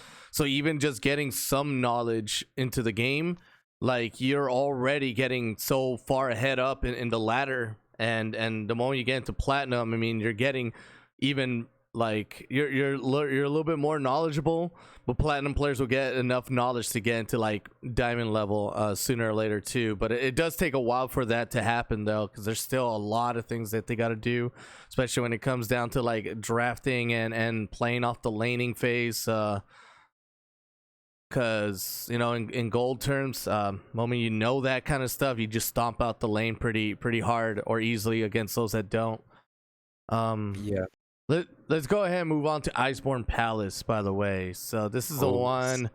even just getting some knowledge into the game, like you're already getting so far ahead up in the ladder, and the moment you get into platinum, I mean, you're getting even like you're a little bit more knowledgeable, but platinum players will get enough knowledge to get into like diamond level sooner or later too. But it does take a while for that to happen though, because there's still a lot of things that they got to do, especially when it comes down to like drafting and playing off the laning phase. because in gold terms, moment you know that kind of stuff, you just stomp out the lane pretty hard or easily against those that don't. Yeah. Let's go ahead and move on to Iceborne Palace, by the way. So this is the one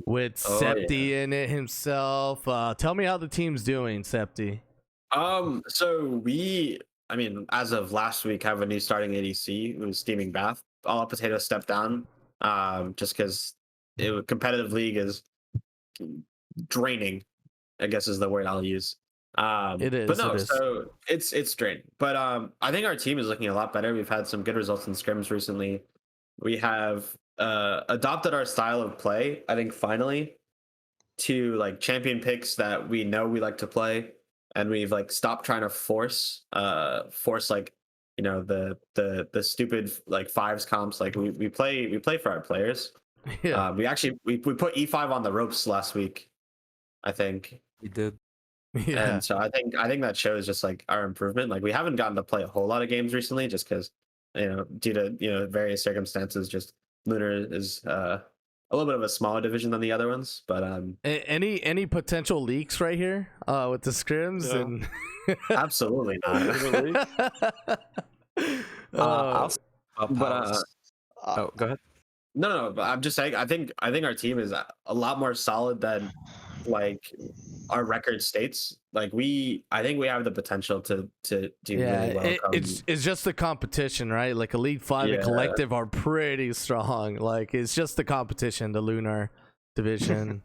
with Septi in it himself. Tell me how the team's doing, Septi. So I mean, as of last week, have a new starting ADC who's Steaming Bath. All Potato stepped down, just because competitive league is draining, I guess is the word I'll use. It is. But no, it is. so it's draining. But I think our team is looking a lot better. We've had some good results in scrims recently. We have adopted our style of play, I think, finally, to like champion picks that we know we like to play, and we've like stopped trying to force like the stupid like fives comps. Like we play for our players. Yeah. We put E5 on the ropes last week, I think. We did. Yeah. And so I think that shows just like our improvement. Like we haven't gotten to play a whole lot of games recently, just because due to various circumstances. Just Lunar is a little bit of a smaller division than the other ones. But Any potential leaks right here with the scrims Yeah. and absolutely not. I'll say about but Palace. Oh, go ahead. No. But I'm just saying. I think our team is a lot more solid than like our record states. Like I think we have the potential to do really well. It's just the competition, right? Like Elite 5 and Collective are pretty strong. Like it's just the competition, the Lunar division.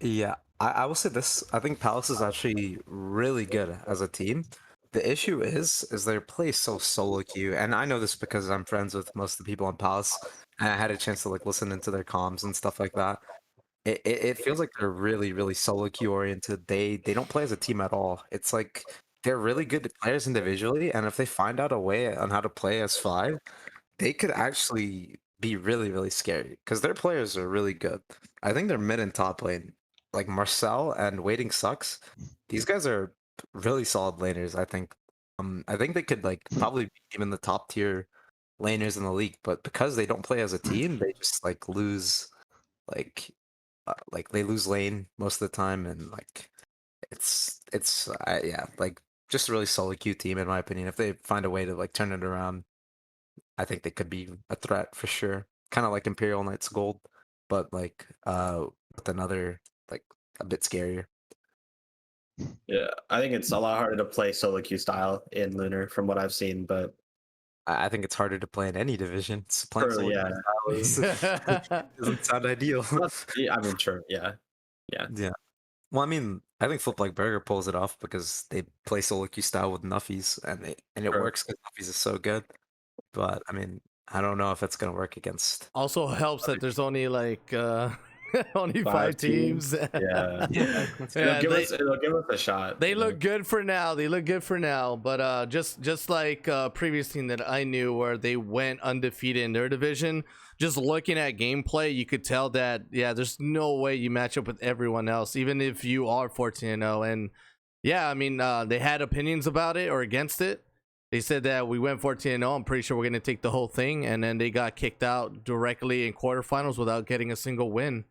Yeah, I will say this. I think Palace is actually really good as a team. The issue is their play is so solo queue, and I know this because I'm friends with most of the people on Palace, and I had a chance to like listen into their comms and stuff like that. It feels like they're really, really solo queue oriented. They don't play as a team at all. It's like they're really good players individually, and if they find out a way on how to play as five, they could actually be really, really scary because their players are really good. I think they're mid and top lane, like Marcel and Waiting Sucks. These guys are really solid laners. I think they could like probably be even the top tier laners in the league, but because they don't play as a team, they just like lose like they lose lane most of the time, and like yeah, like just a really solid queue team in my opinion. If they find a way to like turn it around, I think they could be a threat for sure. Kind of like Imperial Knights Gold, but like with another like a bit scarier. Yeah, I think it's a lot harder to play solo queue style in Lunar from what I've seen. But I think it's harder to play in any division. Playing solo queue style doesn't sound ideal. Yeah, I mean, sure, yeah. Yeah. Well, I mean, I think Flip Like Burger pulls it off because they play solo queue style with Nuffies, and it Sure. works because Nuffies is so good. But I mean, I don't know if it's gonna work against. Also helps that there's only like only 5 teams. Yeah. Yeah, It'll give us a shot. They look good for now. But just like previous team that I knew where they went undefeated in their division, just looking at gameplay, you could tell that there's no way you match up with everyone else, even if you are 14-0. And yeah, I mean, they had opinions about it or against it. They said that we went 14-0. I'm pretty sure we're gonna take the whole thing, and then they got kicked out directly in quarterfinals without getting a single win.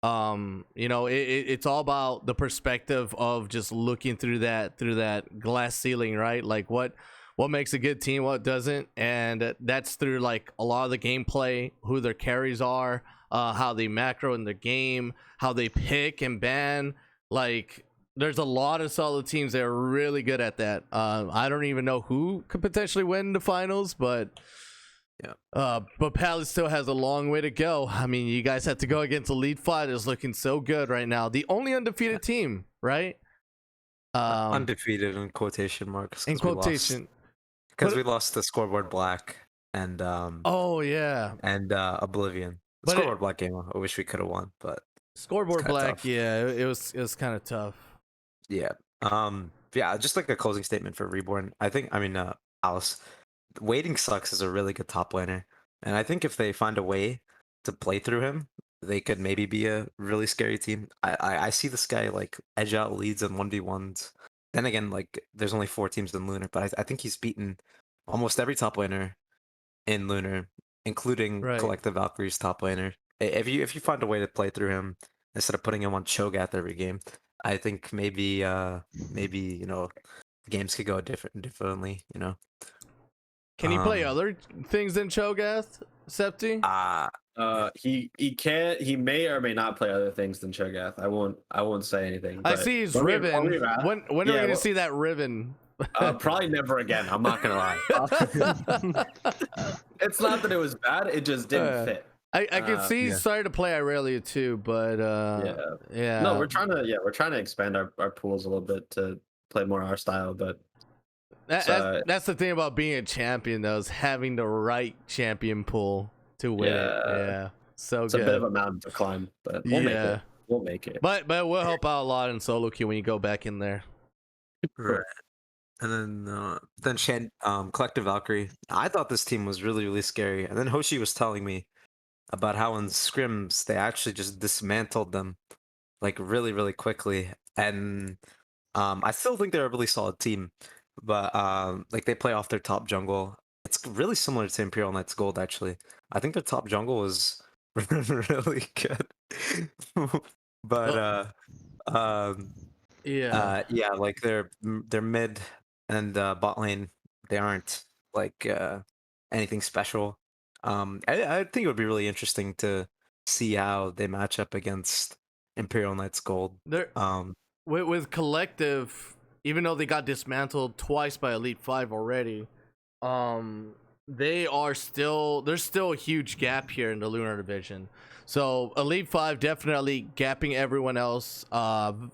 It's all about the perspective of just looking through that glass ceiling, right? Like what makes a good team, what doesn't, and that's through like a lot of the gameplay, who their carries are, how they macro in the game, how they pick and ban. Like there's a lot of solid teams that are really good at that. I don't even know who could potentially win the finals, but but Palace still has a long way to go. I mean, you guys have to go against Elite 5 is looking so good right now. The only undefeated team, right? Undefeated in quotation marks. In quotation. Because we lost the Scoreboard Black and oh yeah. And Oblivion. The Scoreboard Black game I wish we could have won, but Scoreboard Black, tough. Yeah, it was kind of tough. Yeah. Yeah, just like a closing statement for Reborn. Alice, Waiting Sucks is a really good top laner, and I think if they find a way to play through him, they could maybe be a really scary team. I see this guy like edge out leads in 1v1s. Then again, like there's only 4 teams in Lunar, but I think he's beaten almost every top laner in Lunar, including Collective Valkyrie's top laner. if you find a way to play through him instead of putting him on Cho'Gath every game, I think maybe games could go differently. Can he play Um, other things than Cho'Gath, Septi? He may or may not play other things than Cho'Gath. I won't say anything. I But see his when we Riven. wrap- When are we yeah, gonna well- see that Riven? Probably never again. I'm not gonna lie. It's not that it was bad; it just didn't fit. I can see he's yeah. starting to play Irelia too, but yeah. No, we're trying to expand our pools a little bit to play more our style, but That's the thing about being a champion, though, is having the right champion pool to win it. Yeah, so it's good. a bit of a mountain to climb, but we'll make it. We'll make it. But we'll help out a lot in solo queue when you go back in there. Right. And then Collective Valkyrie. I thought this team was really, really scary. And then Hoshi was telling me about how in scrims they actually just dismantled them like really, really quickly. And I still think they're a really solid team. But like they play off their top jungle. It's really similar to Imperial Knights Gold actually. I think their top jungle was really good. But yeah, like their mid and bot lane, they aren't like anything special. I think it would be really interesting to see how they match up against Imperial Knights Gold. With Collective, even though they got dismantled twice by Elite 5 already, there's still a huge gap here in the Lunar Division. So Elite 5 definitely gapping everyone else.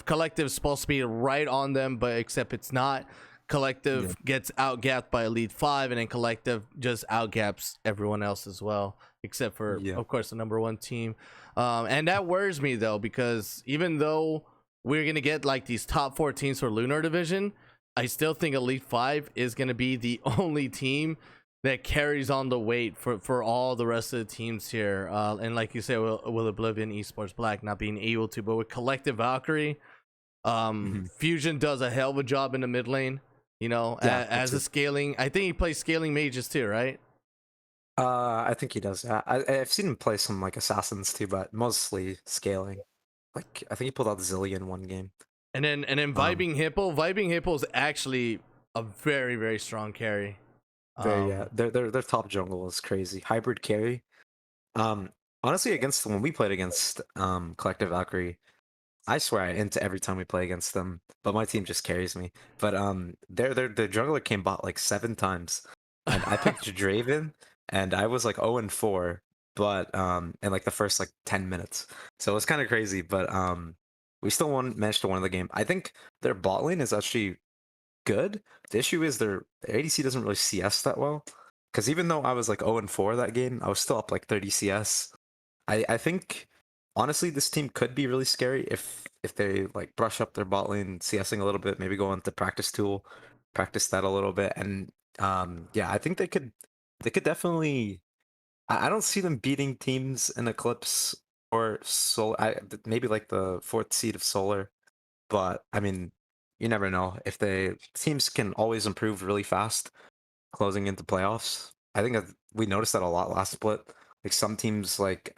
Collective's supposed to be right on them, but except it's not. Collective gets outgapped by Elite 5, and then Collective just outgaps everyone else as well, except for, of course, the number one team. And that worries me, though, because even though we're going to get like these top 4 teams for Lunar Division, I still think Elite 5 is going to be the only team that carries on the weight for all the rest of the teams here. And like you said, with Oblivion Esports Black not being able to, but with Collective Valkyrie, Fusion does a hell of a job in the mid lane. As a scaling, I think he plays scaling mages too, right? I think he does. I've seen him play some like assassins too, but mostly scaling. Like I think he pulled out Zillion one game. And then Vibing Hippo. Vibing Hippo is actually a very, very strong carry. Their top jungle is crazy. Hybrid carry. Honestly, when we played against Collective Valkyrie, I swear I int every time we play against them, but my team just carries me. But their jungler came bot like 7 times, and I picked Draven, and I was like 0-4, but in like the first like 10 minutes, so it was kind of crazy. But we still managed to win the game. I think their bot lane is actually good. The issue is their ADC doesn't really CS that well, because even though I was like 0-4 that game, I was still up like 30 CS. I think. Honestly, this team could be really scary if they like brush up their bot lane CSing a little bit, maybe go into practice tool, practice that a little bit, and I think they could definitely. I don't see them beating teams in Eclipse or maybe like the 4th seed of Solar, but I mean, you never know. If teams can always improve really fast, closing into playoffs. I think we noticed that a lot last split. Like some teams like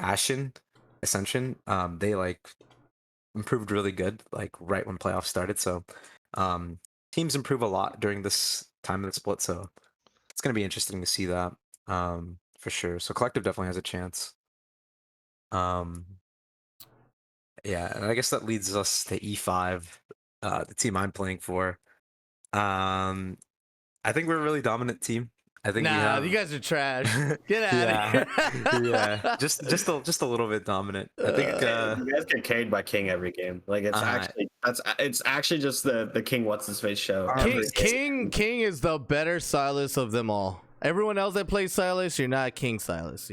Ascension, they like improved really good like right when playoffs started. So teams improve a lot during this time of the split, so it's going to be interesting to see that for sure. So Collective definitely has a chance. And I guess that leads us to E5, the team I'm playing for. I think we're a really dominant team. I think you guys are trash. Get out of here. Yeah, just a little bit dominant. I think you guys get carried by King every game. Like it's actually just the King what's his face show. King is the better Silas of them all. Everyone else that plays Silas, you're not King Silas,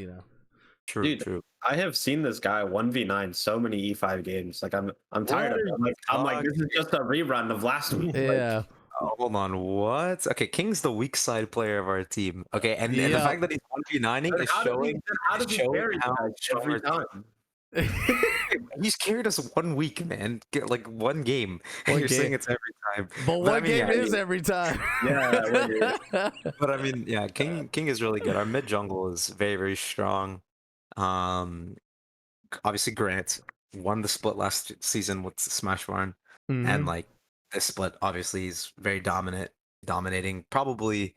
True. I have seen this guy 1v9 so many E5 games. Like I'm tired of it. I'm like this is just a rerun of last week. Yeah. Hold on, what? Okay, King's the weak side player of our team. Okay, and the fact that he's 1v9ing is showing. How does he carry every time? He's carried us 1 week, man. Get like 1 game. You're saying it's every time. But one game is every time. Yeah. But I mean, yeah, King is really good. Our mid jungle is very, very strong. obviously Grant won the split last season with Smash Barn, and Mhm. like this split, obviously he's very dominating. Probably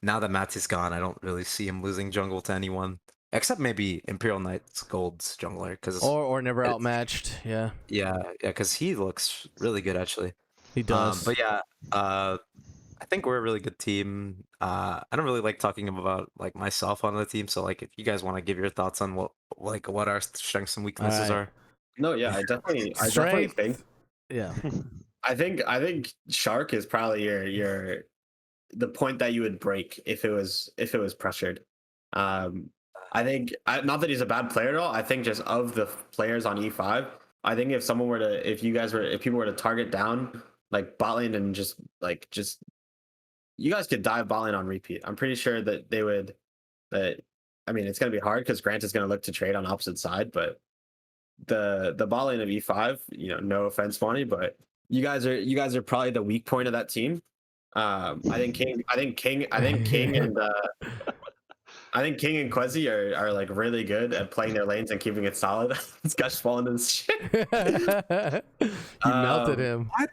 now that Mats is gone, I don't really see him losing jungle to anyone except maybe Imperial Knights Gold's jungler because Or never outmatched. Yeah, yeah, because he looks really good actually. he does. But yeah, I think we're a really good team. I don't really like talking about like myself on the team, so like if you guys want to give your thoughts on what our strengths and All weaknesses right. are. No, yeah, I definitely Strength. think Yeah. I think Shark is probably your the point that you would break if it was pressured. Um, I think not that he's a bad player at all. I think just of the players on E5, I think if people were to target down like bot lane and just you guys could dive bot lane on repeat. I'm pretty sure that they would. That I mean, it's gonna be hard because Grant is gonna look to trade on opposite side, but the bot lane of E5, no offense, Monty, but you guys are probably the weak point of that team. I think King and Quezzy are like really good at playing their lanes and keeping it solid. This guy's falling in shit. You melted Um, him. What?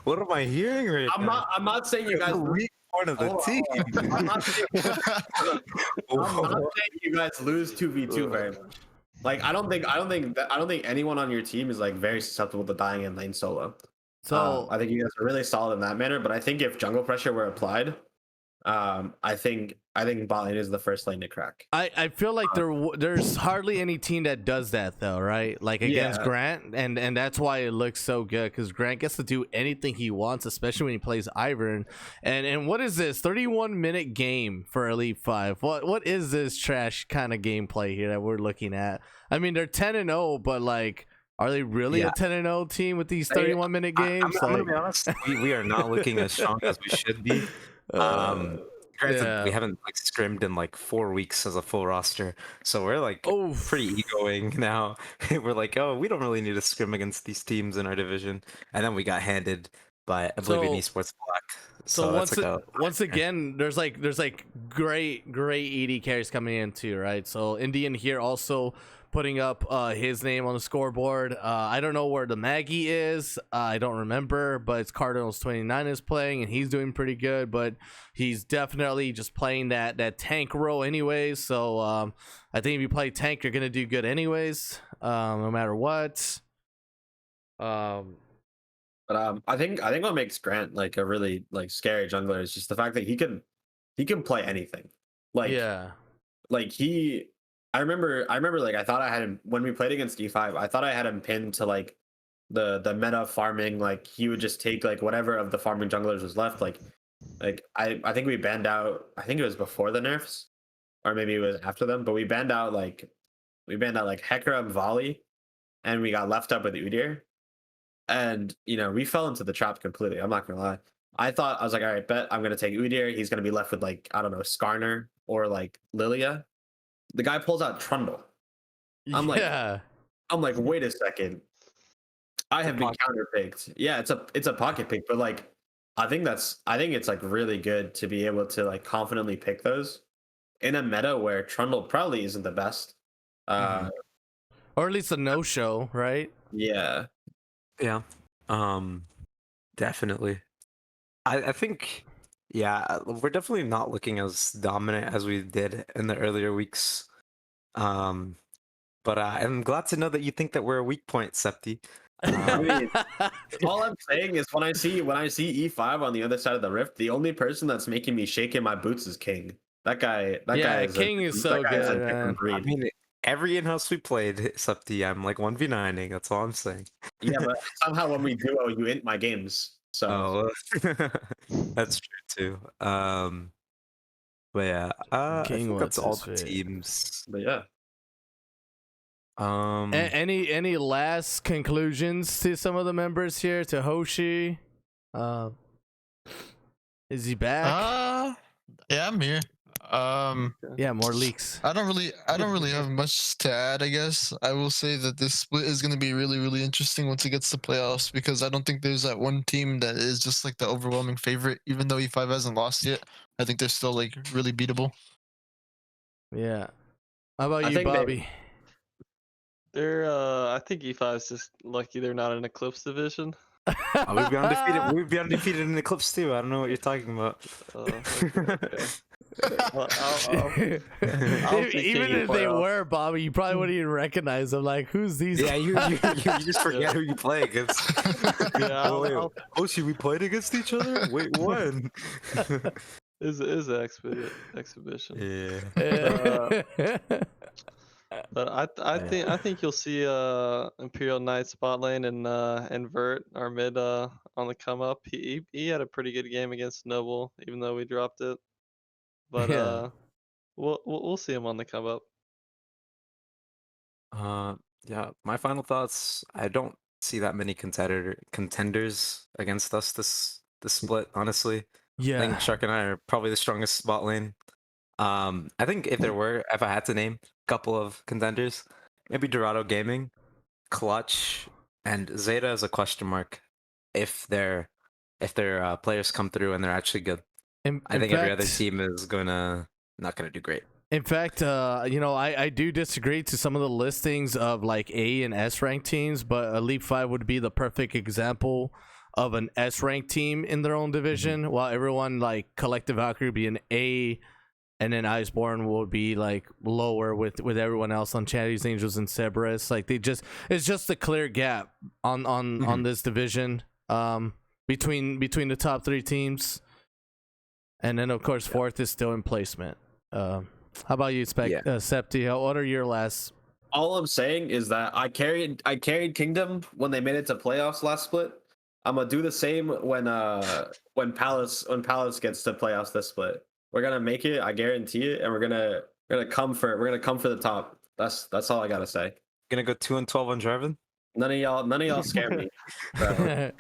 What am I hearing right now? I'm not saying you guys. The weak part of the Hold on, team. I'm not saying you guys lose 2v2 very much. Like I don't think anyone on your team is like very susceptible to dying in lane solo. So I think you guys are really solid in that manner, but I think if jungle pressure were applied, I think bot lane is the first lane to crack. I feel like there's hardly any team that does that though, right? Like against Yeah. Grant, and that's why it looks so good because Grant gets to do anything he wants, especially when he plays Ivern. And what is this 31-minute game for Elite 5? What is this trash kind of gameplay here that we're looking at? I mean, they're 10-0, but like, are they really a 10-0 team with these 31-minute games? I'm gonna be honest. We are not looking as strong as we should be. Granted, yeah. we haven't like scrimmed in like 4 weeks as a full roster, so we're like Oof. pretty egoing now. We're like, oh, we don't really need to scrim against these teams in our division, and then we got handed by Oblivion So- Esports Black. So that's like once again, there's like great ED carries coming in too, right? So Indian here also putting up his name on the scoreboard. I don't know where the Maggie is. I don't remember, but it's Cardinals 29 is playing and he's doing pretty good. But he's definitely just playing that tank role anyways. So I think if you play tank, you're gonna do good anyways, no matter what. But I think what makes Grant like a really like scary jungler is just the fact that he can play anything. Like Yeah. like he I remember like I thought I had him when we played against E5, I thought I had him pinned to like the meta farming, like he would just take like whatever of the farming junglers was left. Like I think we banned out, I think it was before the nerfs, or maybe it was after them, but we banned out like Hecarim and Volley, and we got left up with Udyr. And we fell into the trap completely. I'm not gonna lie. I was like, all right, bet I'm gonna take Udyr. He's gonna be left with like, I don't know, Skarner or like Lilia. The guy pulls out Trundle. I'm like, wait a second. I have been counterpicked. Yeah, it's a pocket pick, but like I think it's like really good to be able to like confidently pick those in a meta where Trundle probably isn't the best. Or at least a no-show, right? Yeah. Yeah, definitely. I think, yeah, we're definitely not looking as dominant as we did in the earlier weeks. But I'm glad to know that you think that we're a weak point, Septi. I mean, all I'm saying is when I see E5 on the other side of the rift, the only person that's making me shake in my boots is King. That guy is King is so that guy is a good, man. different breed. I mean, every in-house we played, Septi, I'm like 1v9ing. That's all I'm saying. Yeah, but somehow when we duo, you int my games. So that's true too. But yeah, I King, think that's what's all his the face? teams. but yeah. Any last conclusions to some of the members here? To Hoshi, is he back? Yeah, I'm here. Yeah, more leaks. I don't really have much to add, I guess. I will say that this split is going to be really, really interesting once it gets to playoffs, because I don't think there's that one team that is just like the overwhelming favorite. Even though E5 hasn't lost yet, I think they're still like really beatable. Yeah. How about I you, think Bobby? They're I think E5 is just lucky they're not in Eclipse division. We'd be undefeated. We'd be undefeated in Eclipse too. I don't know what you're talking about. Okay. Well, I'll see Even King in if they playoffs. were, Bobby, you probably wouldn't even recognize them. Like, who's these? Yeah, you just forget Yeah. who you play against. Yeah, Oh, see, we played against each other. Wait, when? is an exhibition. Yeah. But I think you'll see Imperial Knight spot lane and Vert our mid on the come up. He had a pretty good game against Noble, even though we dropped it. But Yeah. we'll see him on the come up. Yeah. My final thoughts. I don't see that many contenders against us this split. Honestly, I Yeah. think Shark and I are probably the strongest spot lane. I think if I had to name a couple of contenders, maybe Dorado Gaming, Clutch, and Zeta is a question mark. If their players come through and they're actually good, I think every other team is not gonna do great. In fact, I do disagree to some of the listings of like A and S ranked teams, but Elite 5 would be the perfect example of an S ranked team in their own division, while everyone like Collective Valkyrie would be an A, and then Iceborne will be like lower with everyone else on Chatty's Angels and Cerberus. Like it's just a clear gap on this division between the top 3 teams, and then of course fourth is still in placement. How about you, Septi? What are your last? All I'm saying is that I carried Kingdom when they made it to playoffs last split. I'm gonna do the same when Palace gets to playoffs this split. We're gonna make it, I guarantee it, and we're gonna come for the top. That's all I gotta say. Gonna go 2-12 on Jarvan. None of y'all scare me. So.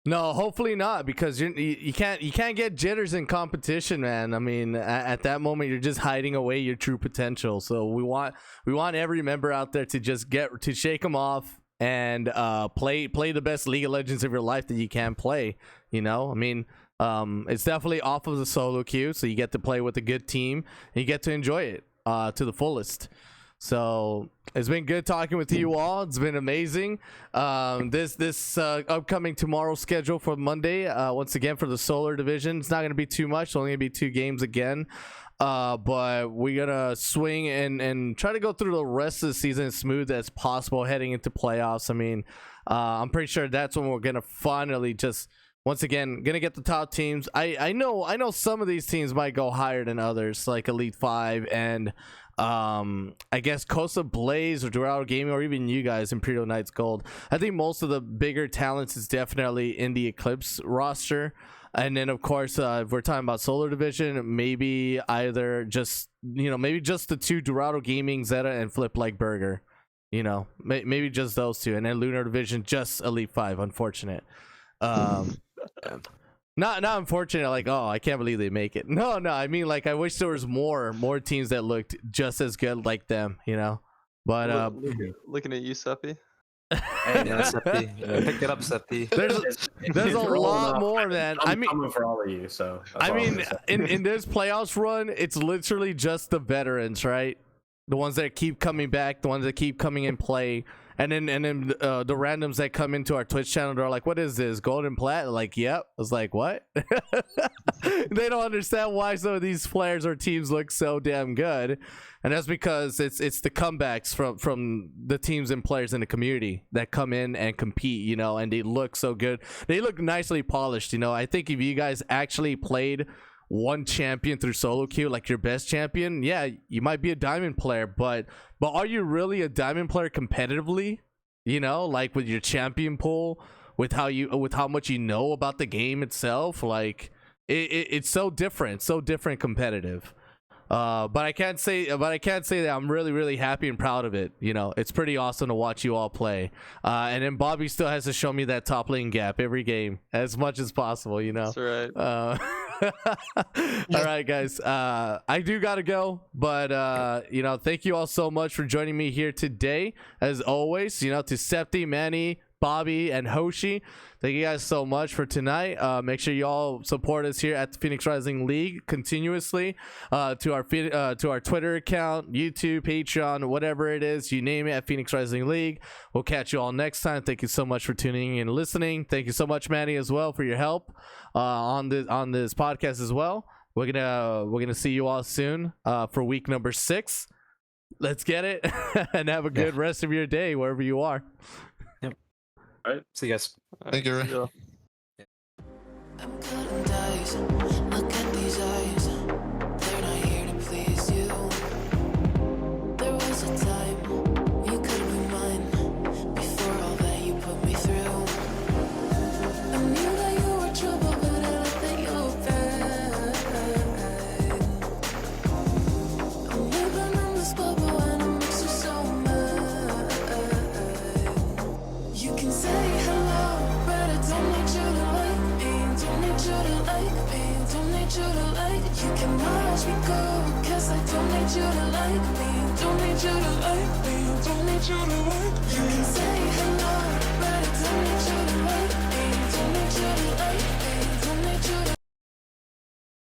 No, hopefully not, because you can't get jitters in competition, man. I mean, at that moment, you're just hiding away your true potential. So we want every member out there to just shake them off and play the best League of Legends of your life that you can play. You know, I mean, it's definitely off of the solo queue, so you get to play with a good team and you get to enjoy it to the fullest. So it's been good talking with you all. It's been amazing. This upcoming tomorrow schedule for Monday, once again for the solar division, it's not going to be too much. It's only going to be 2 games again. But we're going to swing and try to go through the rest of the season as smooth as possible heading into playoffs. I mean, I'm pretty sure that's when we're going to finally just, once again, going to get the top teams. I know some of these teams might go higher than others, like Elite 5 and I guess Costa Blaze or Dorado Gaming or even you guys, Imperial Knights Gold. I think most of the bigger talents is definitely in the Eclipse roster. And then of course, if we're talking about Solar Division, maybe either just, maybe just the 2 Dorado Gaming, Zeta, and Flip Like Burger. Maybe just those 2. And then Lunar Division, just Elite 5, unfortunate. Not unfortunate, like, oh, I can't believe they make it. No, I mean, like, I wish there was more teams that looked just as good like them, But looking at you, Seppi. Yeah, Septi. Pick it up, Septi. There's a lot more, man. I'm coming for all of you, so. I mean, in this playoffs run, it's literally just the veterans, right? The ones that keep coming back, the ones that keep coming in play. And then the randoms that come into our Twitch channel, they're like, what is this, golden plat? Like, yep. I was like, what? They don't understand why some of these players or teams look so damn good. And that's because it's the comebacks from the teams and players in the community that come in and compete, and they look so good. They look nicely polished, I think if you guys actually played one champion through solo queue, like your best champion, yeah, you might be a diamond player, but are you really a diamond player competitively? Like with your champion pool, with how much you know about the game itself, like it's so different competitive. But I can't say that I'm really, really happy and proud of it. It's pretty awesome to watch you all play. And then Bobby still has to show me that top lane gap every game as much as possible. That's right. All right, guys. I do gotta go, but thank you all so much for joining me here today. As always, to Septi, Manny, Bobby, and Hoshi. Thank you guys so much for tonight. Make sure you all support us here at the Phoenix Rising League continuously. To our Twitter account, YouTube, Patreon, whatever it is, you name it, at Phoenix Rising League. We'll catch you all next time. Thank you so much for tuning in and listening. Thank you so much, Manny, as well, for your help on this podcast as well. We're gonna see you all soon for week number 6. Let's get it and have a good rest of your day wherever you are. Yep. All right. See you guys. Thank you. Yeah. I'm cutting dice. Look at these eyes. They're not here to please you. There was a time you could be mine before all that you put me through. I knew that you were trouble, but I let that you were bad. I'm living in this bubble and it makes you so mad. You can say hello, but I don't need you to like me. Don't need you to like me. Don't need you to like. You can watch me go, 'cause I don't need you to like me. Don't need you to like me. Don't need you to like. You can say hello.